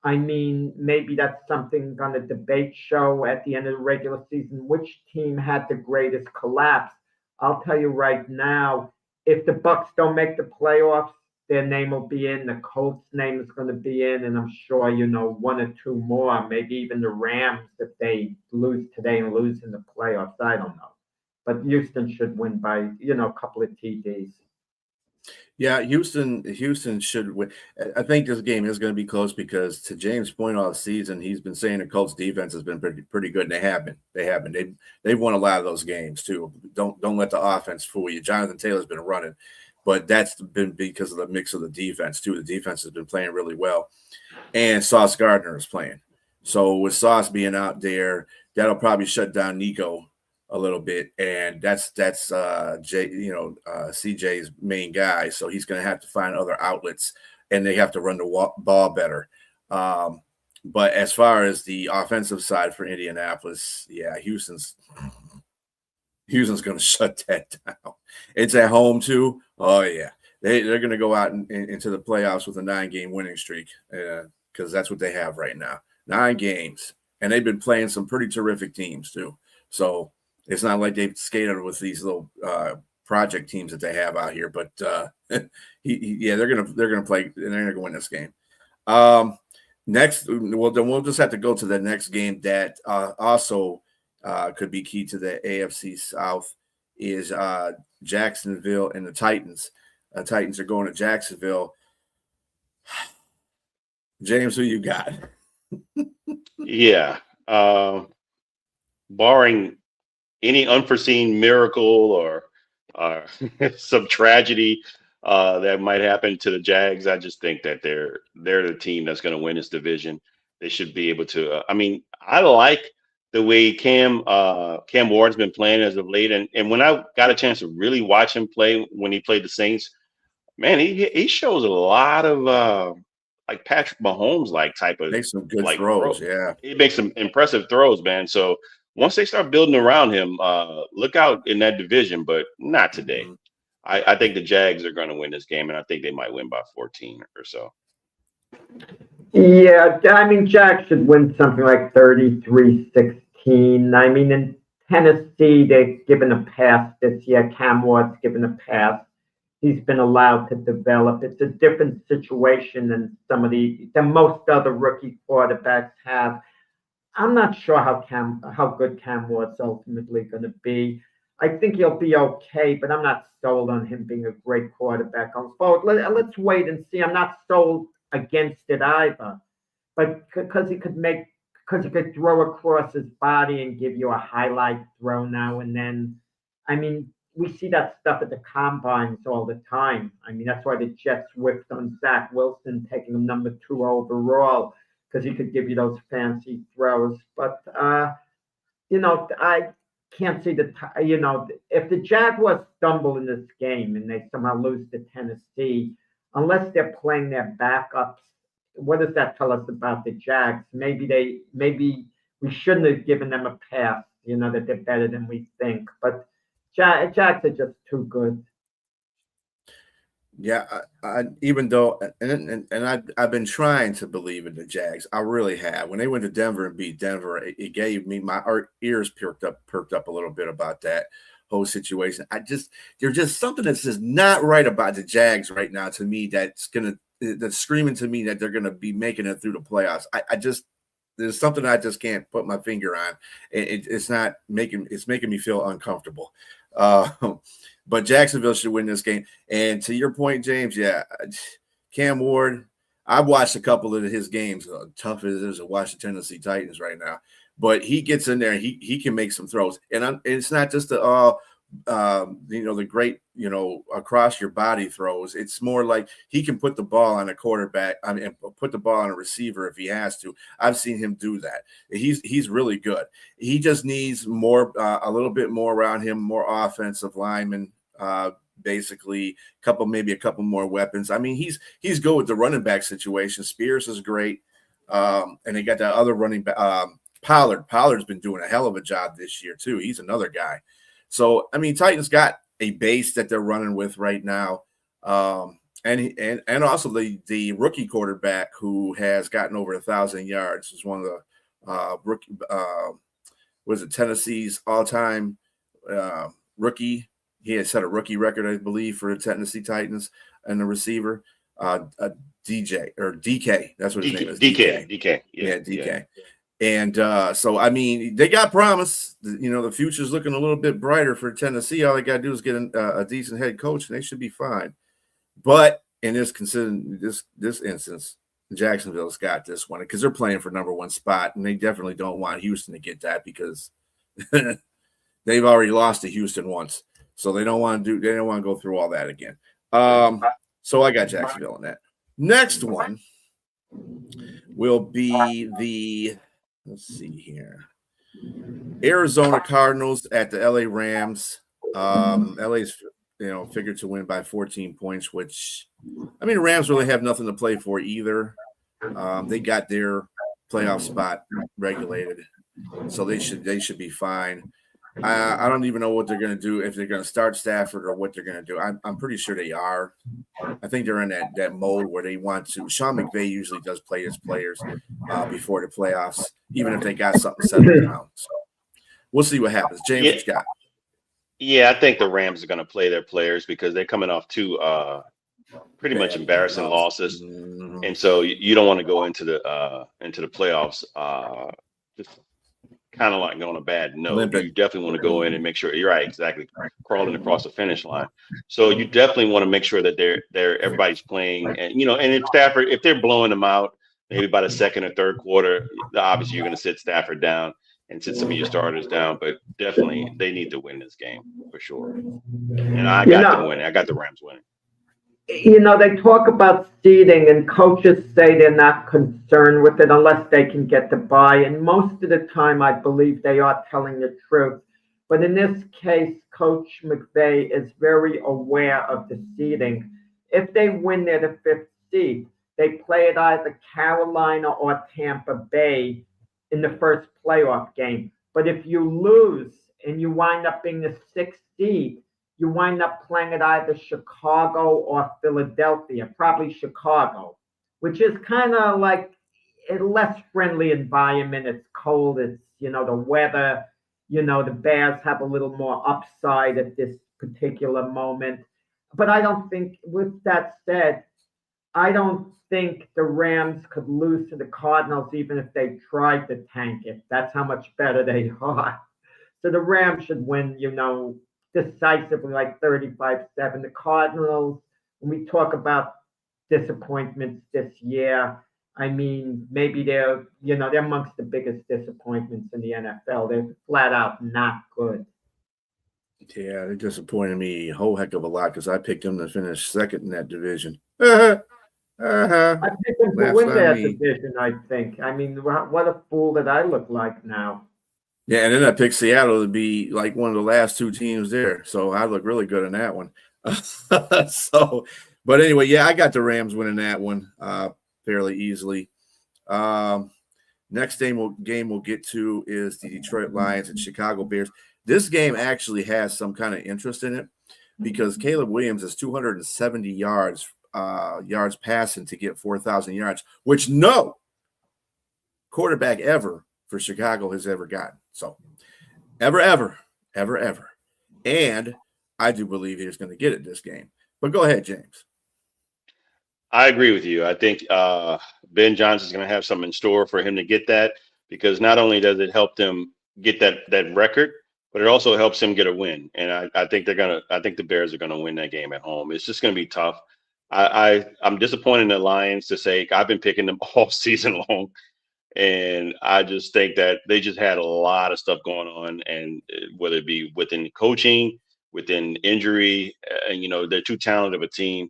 S4: I mean, maybe that's something on the debate show at the end of the regular season. Which team had the greatest collapse? I'll tell you right now, if the Bucks don't make the playoffs, their name will be in. The Colts' name is going to be in, and I'm sure one or two more, maybe even the Rams if they lose today and lose in the playoffs. I don't know, but Houston should win by a couple of TDs.
S1: Yeah, Houston should win. I think this game is going to be close because, to James' point all season, he's been saying the Colts defense has been pretty good, and they have been. They've won a lot of those games too. Don't let the offense fool you. Jonathan Taylor's been running, but that's been because of the mix of the defense too. The defense has been playing really well, and Sauce Gardner is playing. So with Sauce being out there, that'll probably shut down Nico a little bit, and that's CJ's main guy, so he's going to have to find other outlets, and they have to run the ball better. But as far as the offensive side for Indianapolis, yeah, Houston's going to shut that down. It's at home too. Oh yeah, they're going to go out into the playoffs with a 9-game winning streak because that's what they have right now, 9 games, and they've been playing some pretty terrific teams too. So it's not like they've skated with these little project teams that they have out here, but they're gonna play and they're gonna win this game. Next, well, then we'll just have to go to the next game that also could be key to the AFC South is Jacksonville and the Titans. Titans are going to Jacksonville. James, who you got?
S3: Yeah, barring any unforeseen miracle or some tragedy that might happen to the Jags, I just think that they're the team that's going to win this division. They should be able to. I mean, I like the way Cam Ward's been playing as of late, and when I got a chance to really watch him play when he played the Saints, man, he shows a lot of like Patrick Mahomes type of
S1: makes some good throws. Yeah,
S3: he makes some impressive throws, man. So once they start building around him, look out in that division, but not today. Mm-hmm. I think the Jags are going to win this game, and I think they might win by 14 or so.
S4: Yeah, I mean, Jags should win something like 33-16. I mean, in Tennessee, they've given a pass this year. Cam Ward's given a pass. He's been allowed to develop. It's a different situation than most other rookie quarterbacks have. I'm not sure how good Cam Ward's ultimately going to be. I think he'll be okay, but I'm not sold on him being a great quarterback on forward. Let's wait and see. I'm not sold against it either, but because he could throw across his body and give you a highlight throw now and then. I mean, we see that stuff at the combines all the time. I mean, that's why the Jets whipped on Zach Wilson, taking him number 2 overall, because he could give you those fancy throws. But, can't see if the Jaguars stumble in this game and they somehow lose to Tennessee, unless they're playing their backups, what does that tell us about the Jags? Maybe we shouldn't have given them a pass, that they're better than we think. But Jags are just too good.
S1: Yeah, I even though I've been trying to believe in the Jags. I really have. When they went to Denver and beat Denver, it gave me my ears perked up a little bit about that whole situation. There's just something that's just not right about the Jags right now to me. That's screaming to me that they're gonna be making it through the playoffs. There's something I just can't put my finger on. It's making me feel uncomfortable. But Jacksonville should win this game. And to your point, James, yeah, Cam Ward, I've watched a couple of his games. Tough as it is to watch the Tennessee Titans right now. But he gets in there, he can make some throws. And it's not just the great, across your body throws. It's more like he can put the ball on a quarterback, put the ball on a receiver if he has to. I've seen him do that. He's really good. He just needs more, a little bit more around him, more offensive linemen, basically maybe a couple more weapons. I mean, he's good with the running back situation. Spears is great. And they got that other running back, Pollard. Pollard's been doing a hell of a job this year too. He's another guy. So, I mean, Titans got a base that they're running with right now. And also the rookie quarterback who has gotten over 1,000 yards is one of the Tennessee's all-time rookie. He has set a rookie record, I believe, for the Tennessee Titans and the receiver, DK. That's what his name is.
S3: DK.
S1: Yeah, DK. Yeah. And so, I mean, they got promise. The future's looking a little bit brighter for Tennessee. All they got to do is get a decent head coach, and they should be fine. But in this instance, Jacksonville's got this one because they're playing for number one spot, and they definitely don't want Houston to get that because they've already lost to Houston once. So they don't want to go through all that again. So I got Jacksonville in that. Next one will be let's see here. Arizona Cardinals at the LA Rams. LA's figured to win by 14 points, which I mean the Rams really have nothing to play for either. They got their playoff spot regulated, so they should be fine. I don't even know what they're going to do, if they're going to start Stafford or what they're going to do. I'm pretty sure they are. I think they're in that mode where they want to. Sean McVay usually does play his players before the playoffs, even if they got something settled down. So we'll see what happens. James, what you got?
S3: Yeah, I think the Rams are going to play their players because they're coming off two pretty much embarrassing losses, and so you don't want to go into the playoffs just kind of like on a bad note. You definitely want to go in and make sure you're right, exactly, crawling across the finish line. So you definitely want to make sure that everybody's playing, and if they're blowing them out, maybe by the second or third quarter, obviously you're going to sit Stafford down and sit some of your starters down, but definitely they need to win this game for sure. And I got them winning. I got the Rams winning.
S4: They talk about seeding, and coaches say they're not concerned with it unless they can get the bye. And most of the time, I believe they are telling the truth. But in this case, Coach McVay is very aware of the seeding. If they win, they're the fifth seed. They play at either Carolina or Tampa Bay in the first playoff game. But if you lose and you wind up being the sixth seed, you wind up playing at either Chicago or Philadelphia, probably Chicago, which is kind of like a less friendly environment. It's cold. It's, the weather, the Bears have a little more upside at this particular moment. But I don't think, with that said, I don't think the Rams could lose to the Cardinals even if they tried to tank it. That's how much better they are. So the Rams should win, decisively, like 35-7. The Cardinals, when we talk about disappointments this year, I mean, maybe they're amongst the biggest disappointments in the NFL. They're flat out not good.
S1: Yeah, they disappointed me a whole heck of a lot because I picked them to finish second in that division.
S4: I picked them to win that division, I think. I mean, what a fool that I look like now.
S1: Yeah, and then I picked Seattle to be like one of the last two teams there. So I look really good in that one. But anyway, yeah, I got the Rams winning that one fairly easily. Next game we'll get to is the Detroit Lions and Chicago Bears. This game actually has some kind of interest in it because Caleb Williams is 270 yards passing to get 4,000 yards, which no quarterback ever for Chicago has ever gotten. So ever. And I do believe he's going to get it this game. But go ahead, James.
S3: I agree with you. I think Ben Johnson's going to have something in store for him to get that, because not only does it help them get that record, but it also helps him get a win. And I think the Bears are going to win that game at home. It's just going to be tough. I'm disappointed in the Lions to say I've been picking them all season long. And I just think that they just had a lot of stuff going on, and whether it be within coaching, within injury, they're too talented of a team.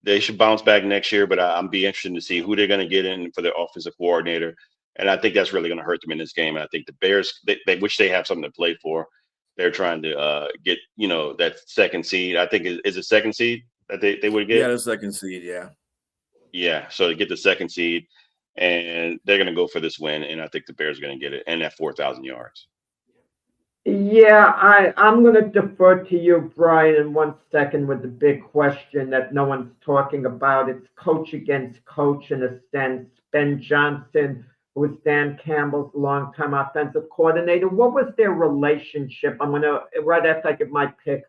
S3: They should bounce back next year, but I'm be interested to see who they're going to get in for their offensive coordinator. And I think that's really going to hurt them in this game. And I think the Bears, they wish they have something to play for. They're trying to get, that second seed. I think is a second seed that they would get.
S1: Yeah, the second seed, yeah.
S3: Yeah, so to get the second seed, and they're going to go for this win, and I think the Bears are going to get it, and that 4,000 yards.
S4: Yeah, I'm going to defer to you, Brian, in 1 second with the big question that no one's talking about. It's coach against coach in a sense. Ben Johnson, who was Dan Campbell's longtime offensive coordinator. What was their relationship? I'm going to, right after I give my pick,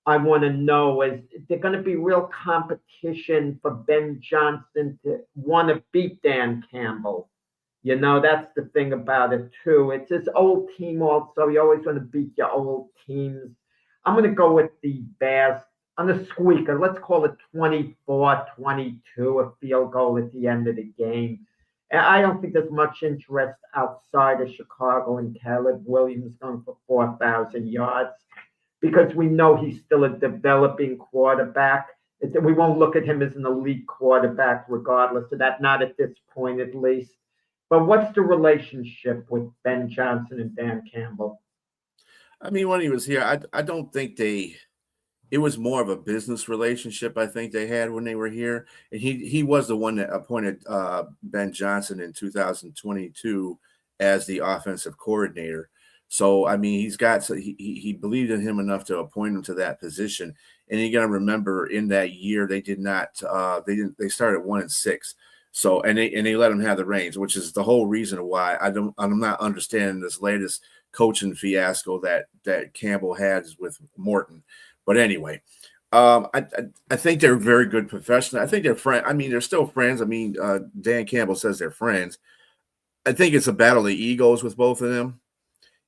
S4: I want to know, is there going to be real competition for Ben Johnson to want to beat Dan Campbell? That's the thing about it, too. It's his old team also. You always want to beat your old teams. I'm going to go with the Bears on the squeaker. Let's call it 24-22, a field goal at the end of the game. And I don't think there's much interest outside of Chicago in Caleb Williams going for 4,000 yards, because we know he's still a developing quarterback. We won't look at him as an elite quarterback regardless of that, not at this point at least. But what's the relationship with Ben Johnson and Dan Campbell?
S1: I mean, when he was here, I don't think it was more of a business relationship I think they had when they were here. And he was the one that appointed Ben Johnson in 2022 as the offensive coordinator. So, I mean, he believed in him enough to appoint him to that position. And you got to remember, in that year, they they started 1-6. So, and they let him have the reins, which is the whole reason why I'm not understanding this latest coaching fiasco that Campbell has with Morton. But anyway, I think they're very good professionals. I think they're friends. I mean, they're still friends. I mean, Dan Campbell says they're friends. I think it's a battle of egos with both of them.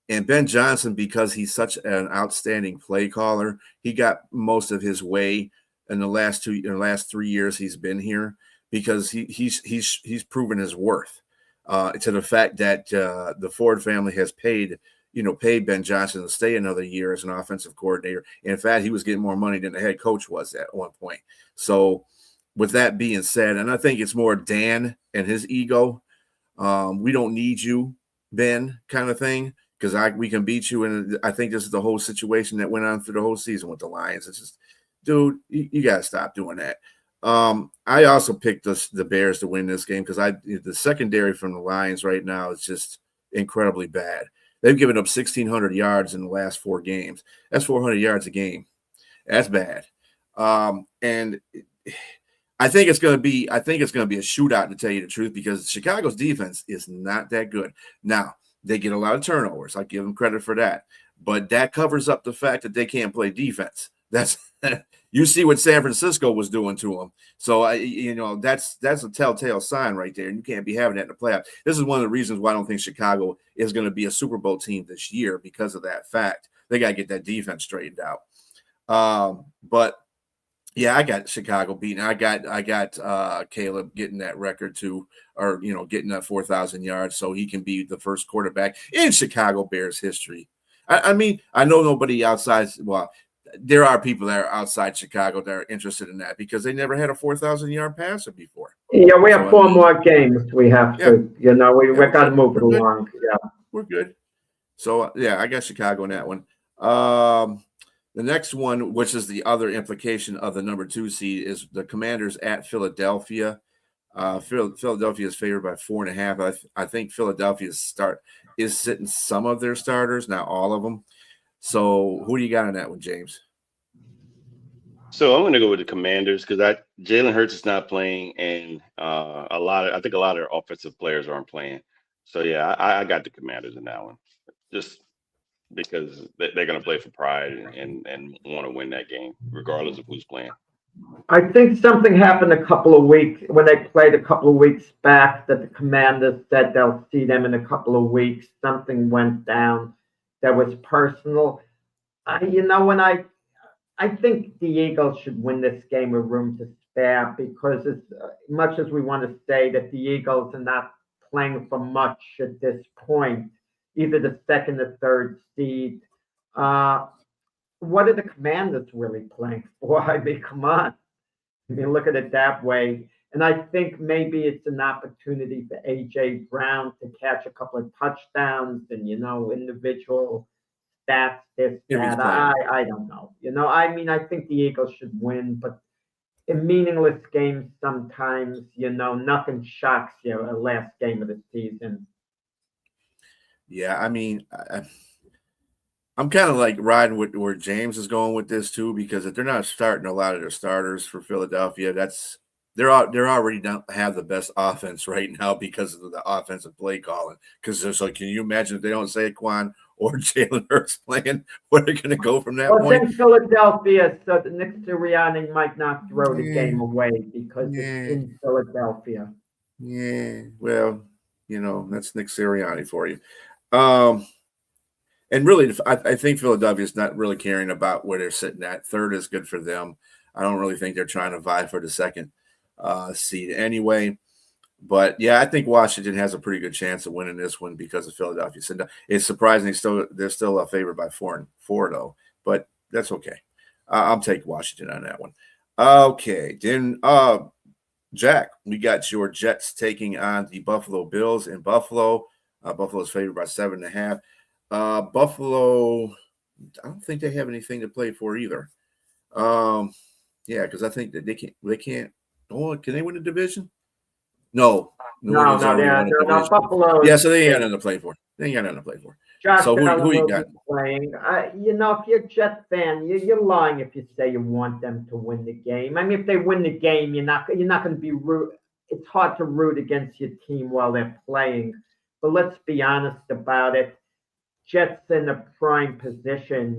S1: And Ben Johnson, because he's such an outstanding play caller, he got most of his way in the last 3 years he's been here, because he's proven his worth to the fact that the Ford family has paid Ben Johnson to stay another year as an offensive coordinator. In fact, he was getting more money than the head coach was at one point. So with that being said, and I think it's more Dan and his ego, we don't need you, Ben, kind of thing, because we can beat you. And I think this is the whole situation that went on through the whole season with the Lions. It's just, dude, you got to stop doing that. I also picked the Bears to win this game because the secondary from the Lions right now is just incredibly bad. They've given up 1,600 yards in the last 4 games. That's 400 yards a game. That's bad. And I think it's going to be a shootout, to tell you the truth, because Chicago's defense is not that good. Now, they get a lot of turnovers. I give them credit for that. But that covers up the fact that they can't play defense. That's you see what San Francisco was doing to them. So that's a telltale sign right there, and you can't be having that in the playoffs. This is one of the reasons why I don't think Chicago is going to be a Super Bowl team this year, because of that fact. They got to get that defense straightened out. But yeah, I got Chicago beating. I got Caleb getting that record too, or getting that 4,000 yards, so he can be the first quarterback in Chicago Bears history. I mean, I know nobody outside. Well, there are people that are outside Chicago that are interested in that, because they never had a 4,000-yard passer before.
S4: Yeah, we have 4 more games. We have to, we got to move it along. Yeah,
S1: we're good. So yeah, I got Chicago in that one. The next one, which is the other implication of the number 2 seed, is the Commanders at Philadelphia. Philadelphia is favored by 4.5. I think Philadelphia's start is sitting some of their starters, not all of them. So who do you got on that one, James?
S3: So I'm going to go with the Commanders because Jalen Hurts is not playing, and I think a lot of their offensive players aren't playing. So yeah, I got the Commanders in that one, just because they're going to play for pride and want to win that game, regardless of who's playing.
S4: I think something happened a couple of weeks when they played a couple of weeks back that the Commanders said they'll see them in a couple of weeks. Something went down that was personal. When I think the Eagles should win this game with room to spare because as much as we want to say that the Eagles are not playing for much at this point, either the second or third seed. What are the Commanders really playing for? I mean, come on. I mean, look at it that way. And I think maybe it's an opportunity for A.J. Brown to catch a couple of touchdowns and, individual stats, this, that. I don't know. I mean, I think the Eagles should win, but in meaningless games sometimes, nothing shocks you last game of the season.
S1: Yeah, I mean, I'm kind of like riding with where James is going with this too, because if they're not starting a lot of their starters for Philadelphia, they're already don't have the best offense right now because of the offensive play calling. Because can you imagine if they don't Saquon or Jalen Hurts playing, where they're going to go from that point?
S4: In Philadelphia, so the Nick Sirianni might not throw the game away because it's in Philadelphia.
S1: Yeah, well, that's Nick Sirianni for you. And really, I think Philadelphia is not really caring about where they're sitting at. Third is good for them. I don't really think they're trying to vie for the second seed anyway. But yeah, I think Washington has a pretty good chance of winning this one because of Philadelphia. So it's surprising they're still a favorite by 4 though, but that's okay. I'll take Washington on that one. Okay, then Jack, we got your Jets taking on the Buffalo Bills in Buffalo. Buffalo's favored by 7.5. Buffalo, I don't think they have anything to play for either. Yeah, because I think that they can't. Oh, can they win the division? No,
S4: Buffalo.
S1: Yeah, so they ain't got nothing to play for. They ain't got nothing to play for.
S4: Josh
S1: so who you got?
S4: Playing. If you're a Jets fan, you're lying if you say you want them to win the game. I mean, if they win the game, you're not going to be root. It's hard to root against your team while they're playing. But let's be honest about it. Jets in a prime position,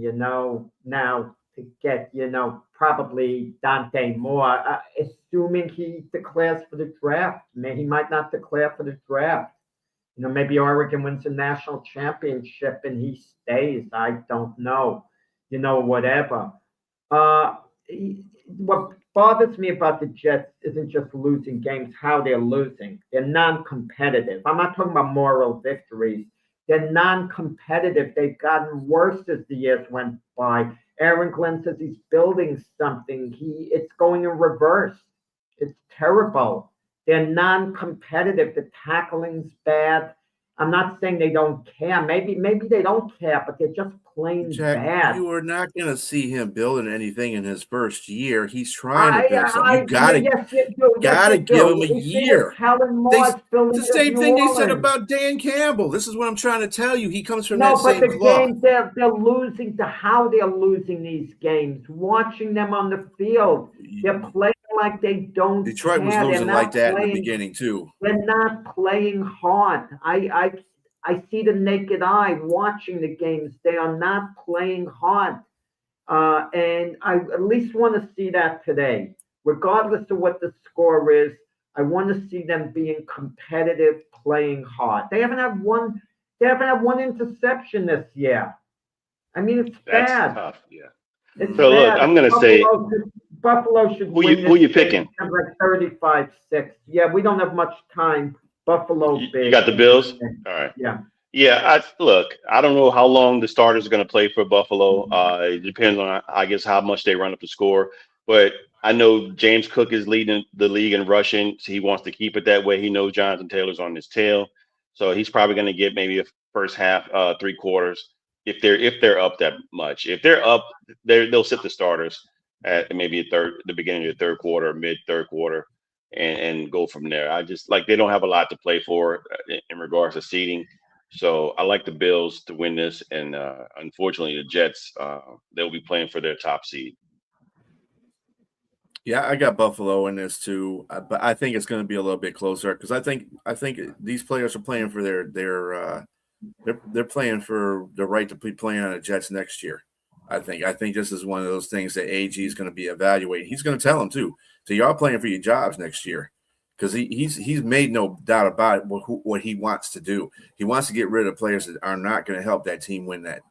S4: now to get, probably Dante Moore, assuming he declares for the draft. He might not declare for the draft. Maybe Oregon wins a national championship and he stays. I don't know. Whatever. What bothers me about the Jets isn't just losing games, how they're losing. They're non-competitive. I'm not talking about moral victories. They're non-competitive. They've gotten worse as the years went by. Aaron Glenn says he's building something. It's going in reverse. It's terrible. They're non-competitive. The tackling's bad. I'm not saying they don't care. Maybe they don't care, but they're just plain bad.
S1: You are not going to see him building anything in his first year. He's trying to build something. You got to give him a year. It's the same thing they said about Dan Campbell. This is what I'm trying to tell you. He comes from that same club.
S4: Games they're losing, to how they're losing these games, watching them on the field, they're playing like they don't.
S1: Detroit was losing like that in the beginning too.
S4: They're not playing hard. I see the naked eye watching the games. They are not playing hard. And I at least want to see that today. Regardless of what the score is, I want to see them being competitive, playing hard. They haven't had one interception this year. I mean, it's bad.
S3: That's tough, yeah.
S4: It's
S3: so
S4: bad.
S3: Look, I'm going to say
S4: Buffalo should win.
S3: Who you picking?
S4: Like 35-6. Yeah, we don't have much time. Buffalo.
S3: You got the Bills? All right.
S4: Yeah.
S3: Yeah, I don't know how long the starters are going to play for Buffalo. It depends on, I guess, how much they run up the score. But I know James Cook is leading the league in rushing. So he wants to keep it that way. He knows Jonathan Taylor's on his tail. So he's probably going to get maybe a first half, 3 quarters if they're up that much. If they're up, they'll sit the starters at maybe the beginning of the third quarter, mid third quarter, and go from there. I just like they don't have a lot to play for in regards to seeding. So I like the Bills to win this, and unfortunately the Jets they'll be playing for their top seed.
S1: Yeah, I got Buffalo in this too, but I think it's going to be a little bit closer because I think these players are playing for they're playing for the right to be playing on the Jets next year. I think this is one of those things that AG is going to be evaluating. He's going to tell them too. So y'all playing for your jobs next year because he's made no doubt about it, what he wants to do. He wants to get rid of players that are not going to help that team win that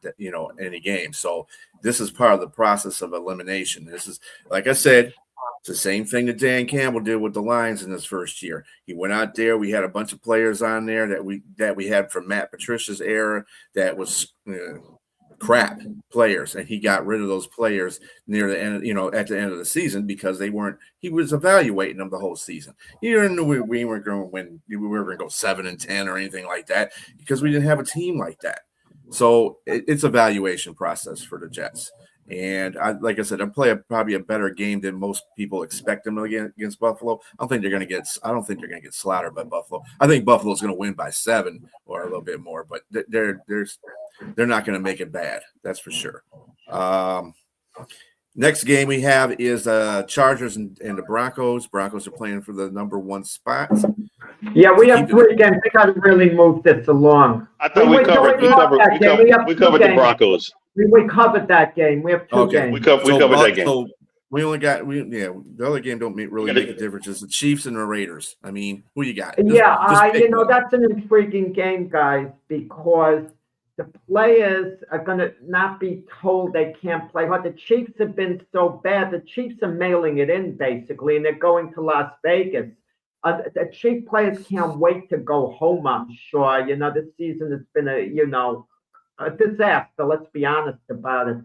S1: any game. So this is part of the process of elimination. This is, like I said, it's the same thing that Dan Campbell did with the Lions in his first year. He went out there. We had a bunch of players on there that we had from Matt Patricia's era that was crap players, and he got rid of those players near the end, at the end of the season because they weren't. He was evaluating them the whole season. He didn't know we weren't going to win. We were going to go 7-10 or anything like that because we didn't have a team like that. So it's a evaluation process for the Jets. And like I said, I'm playing probably a better game than most people expect them to get against Buffalo. I don't think they're going to get slaughtered by Buffalo. I think Buffalo's going to win by 7 or a little bit more, but they're not going to make it bad. That's for sure. Next game we have is Chargers and the Broncos. Broncos are playing for the number 1 spot.
S4: Yeah, we have 3 games. We got to really move this along.
S3: I thought we covered the Broncos.
S4: We covered that game. We have 2 games.
S3: We covered that game.
S1: So we only got the other game don't really make a difference. It's the Chiefs and the Raiders. I mean, who you got?
S4: That's an intriguing game, guys, because the players are going to not be told they can't play hard. The Chiefs have been so bad. The Chiefs are mailing it in, basically, and they're going to Las Vegas. The Chief players can't wait to go home, I'm sure. This season has been a disaster, let's be honest about it.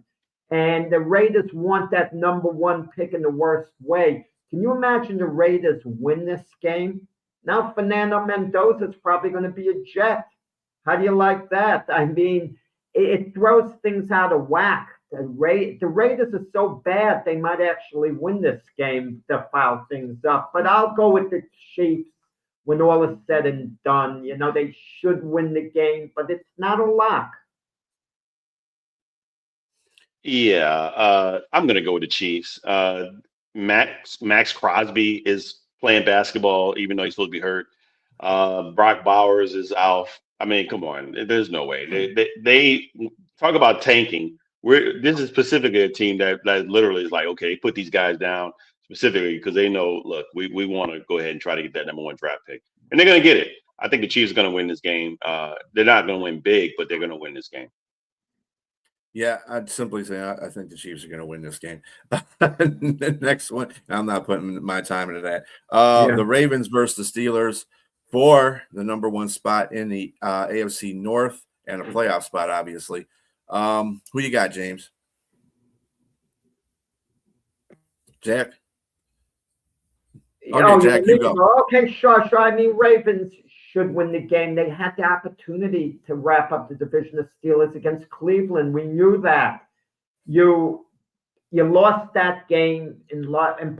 S4: And the Raiders want that number 1 pick in the worst way. Can you imagine the Raiders win this game? Now Fernando Mendoza is probably going to be a Jet. How do you like that? I mean, it throws things out of whack. The Raiders are so bad, they might actually win this game to foul things up. But I'll go with the Chiefs when all is said and done. They should win the game, but it's not a lock.
S3: Yeah, I'm going to go with the Chiefs. Max Crosby is playing basketball, even though he's supposed to be hurt. Brock Bowers is out. I mean, come on. There's no way. They talk about tanking. This is specifically a team that literally is like, okay, put these guys down specifically because they know, look, we want to go ahead and try to get that number 1 draft pick. And they're going to get it. I think the Chiefs are going to win this game. They're not going to win big, but they're going to win this game.
S1: Yeah, I'd simply say I think the Chiefs are going to win this game. The next one, I'm not putting my time into that. The Ravens versus the Steelers for the number 1 spot in the AFC North and a playoff spot, obviously. Who you got, James? Jack? Okay, Jack, you go.
S4: Okay, sure. I mean, Ravens should win the game. They had the opportunity to wrap up the division of Steelers against Cleveland. We knew that. You lost that game in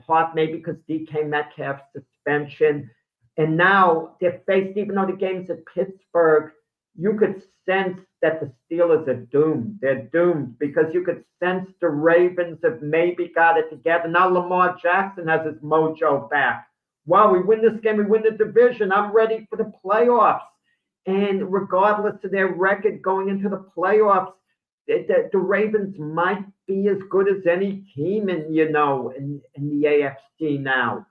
S4: part maybe because DK Metcalf's suspension. And now they're faced, even though the game's at Pittsburgh, you could sense that the Steelers are doomed. They're doomed because you could sense the Ravens have maybe got it together. Now Lamar Jackson has his mojo back. Wow, we win this game, we win the division. I'm ready for the playoffs. And regardless of their record going into the playoffs, the Ravens might be as good as any team in the AFC now.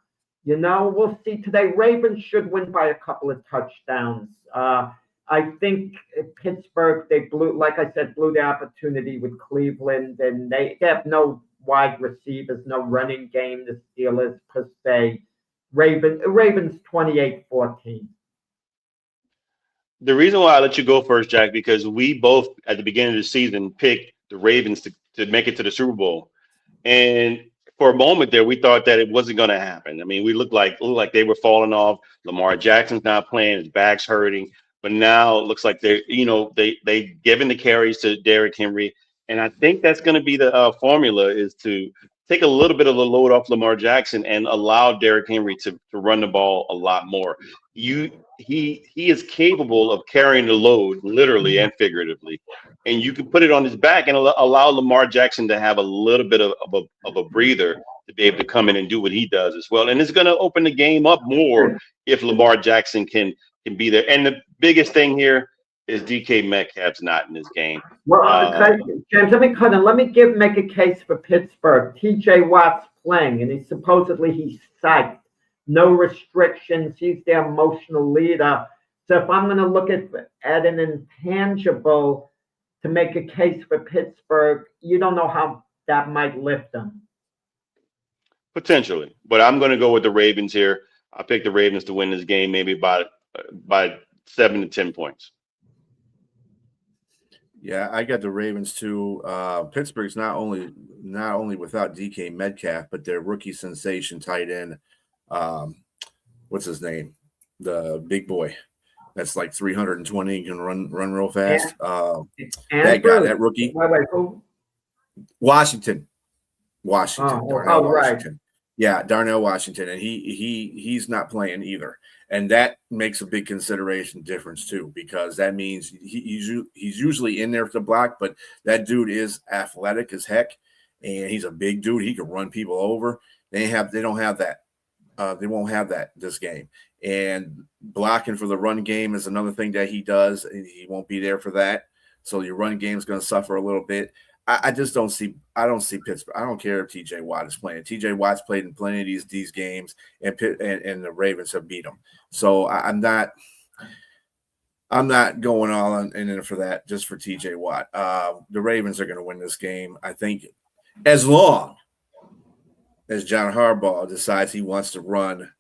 S4: We'll see today. Ravens should win by a couple of touchdowns. I think Pittsburgh, they blew the opportunity with Cleveland, and they have no wide receivers, no running game, the Steelers per se. Ravens 28-14.
S3: The reason why I let you go first, Jack, because we both at the beginning of the season picked the Ravens to make it to the Super Bowl. And for a moment there, we thought that it wasn't going to happen. I mean, we looked like they were falling off. Lamar Jackson's not playing. His back's hurting. but now it looks like they given the carries to Derrick Henry, and I think that's going to be the formula is to take a little bit of the load off Lamar Jackson and allow Derrick Henry to run the ball a lot more. He is capable of carrying the load literally and figuratively, and you can put it on his back and allow Lamar Jackson to have a little bit of a breather to be able to come in and do what he does as well. And it's going to open the game up more if Lamar Jackson can be there. And the biggest thing here is DK Metcalf's not in this game.
S4: Well, James, let me make a case for Pittsburgh. TJ Watt's playing, and he's psyched. No restrictions. He's their emotional leader. So if I'm going to look at an intangible to make a case for Pittsburgh, you don't know how that might lift them.
S3: Potentially, but I'm going to go with the Ravens here. I pick the Ravens to win this game, maybe by 7 to 10 points.
S1: Yeah, I got the Ravens too. Pittsburgh's not only without DK Metcalf, but their rookie sensation tight end. What's his name? The big boy. That's like 320, can run real fast. That guy, that rookie.
S4: Who?
S1: Washington.
S4: Darnell
S1: Washington. Yeah, Darnell Washington, and he's not playing either, and that makes a big consideration difference too, because that means he's usually in there to block, but that dude is athletic as heck, and he's a big dude. He can run people over. They don't have that. They won't have that this game, and blocking for the run game is another thing that he does. He won't be there for that, so your run game is going to suffer a little bit. I just don't see Pittsburgh. I don't care if TJ Watt is playing. TJ Watt's played in plenty of these games, and the Ravens have beat them. So I'm not going all in for that just for TJ Watt. The Ravens are going to win this game, I think, as long as John Harbaugh decides he wants to run.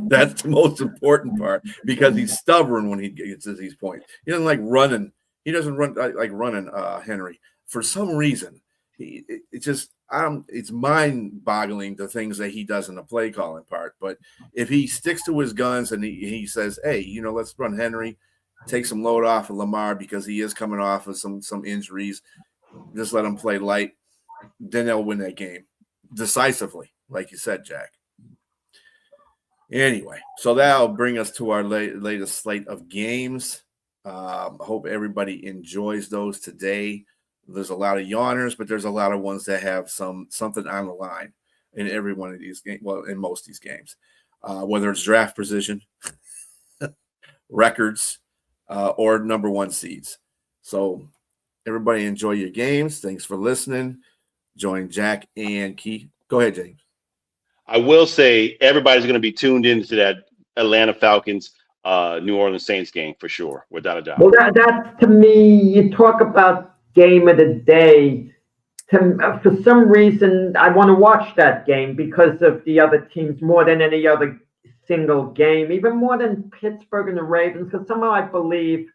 S1: That's the most important part, because he's stubborn when he gets to these points. He doesn't like running. He doesn't run like running Henry. For some reason, it's mind-boggling the things that he does in the play calling part. But if he sticks to his guns and he says, "Hey, let's run Henry, take some load off of Lamar because he is coming off of some injuries. Just let him play light," then they'll win that game decisively, like you said, Jack. Anyway, so that'll bring us to our latest slate of games. I hope everybody enjoys those today. There's a lot of yawners, but there's a lot of ones that have something on the line in every one of these games. Well, in most of these games, whether it's draft position, records, or number one seeds. So everybody enjoy your games. Thanks for listening. Join Jack and Keith. Go ahead, James.
S3: I will say everybody's going to be tuned into that Atlanta Falcons, New Orleans Saints game for sure, without a doubt.
S4: Well, that to me, you talk about game of the day. For some reason, I want to watch that game because of the other teams more than any other single game, even more than Pittsburgh and the Ravens, because somehow I believe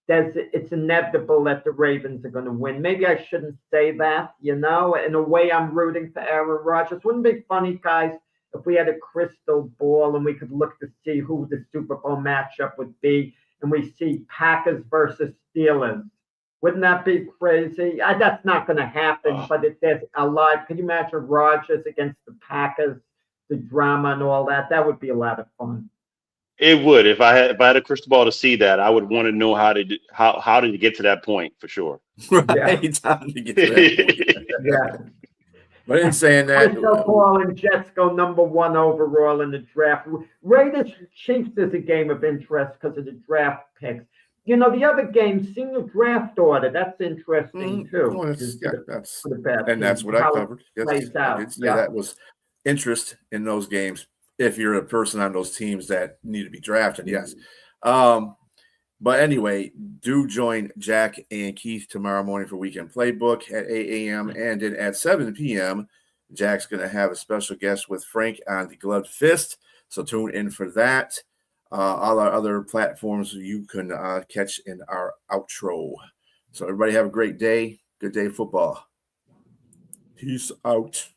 S4: that it's inevitable that the Ravens are going to win. Maybe I shouldn't say that, in a way I'm rooting for Aaron Rodgers. Wouldn't it be funny, guys, if we had a crystal ball and we could look to see who the Super Bowl matchup would be, and we see Packers versus Steelers? Wouldn't that be crazy? That's not going to happen, but if there's a lot, can you imagine Rodgers against the Packers, the drama and all that? That would be a lot of fun.
S3: It would. If I had a crystal ball to see that, I would want to know how did you get to that point for sure.
S1: Right. Yeah. How to get to that point.
S4: Yeah.
S1: But in saying that,
S4: Crystal ball and Jets go number 1 overall in the draft. Raiders Chiefs is a game of interest because of the draft picks. The other game, seeing the draft order, that's interesting too.
S1: Well, that's what I covered. Yes, I did say that was interest in those games. If you're a person on those teams that need to be drafted, yes. But anyway, do join Jack and Keith tomorrow morning for Weekend Playbook at 8 a.m. And then at 7 p.m., Jack's going to have a special guest with Frank on the Gloved Fist. So tune in for that. All our other platforms you can catch in our outro. So everybody have a great day. Good day football. Peace out.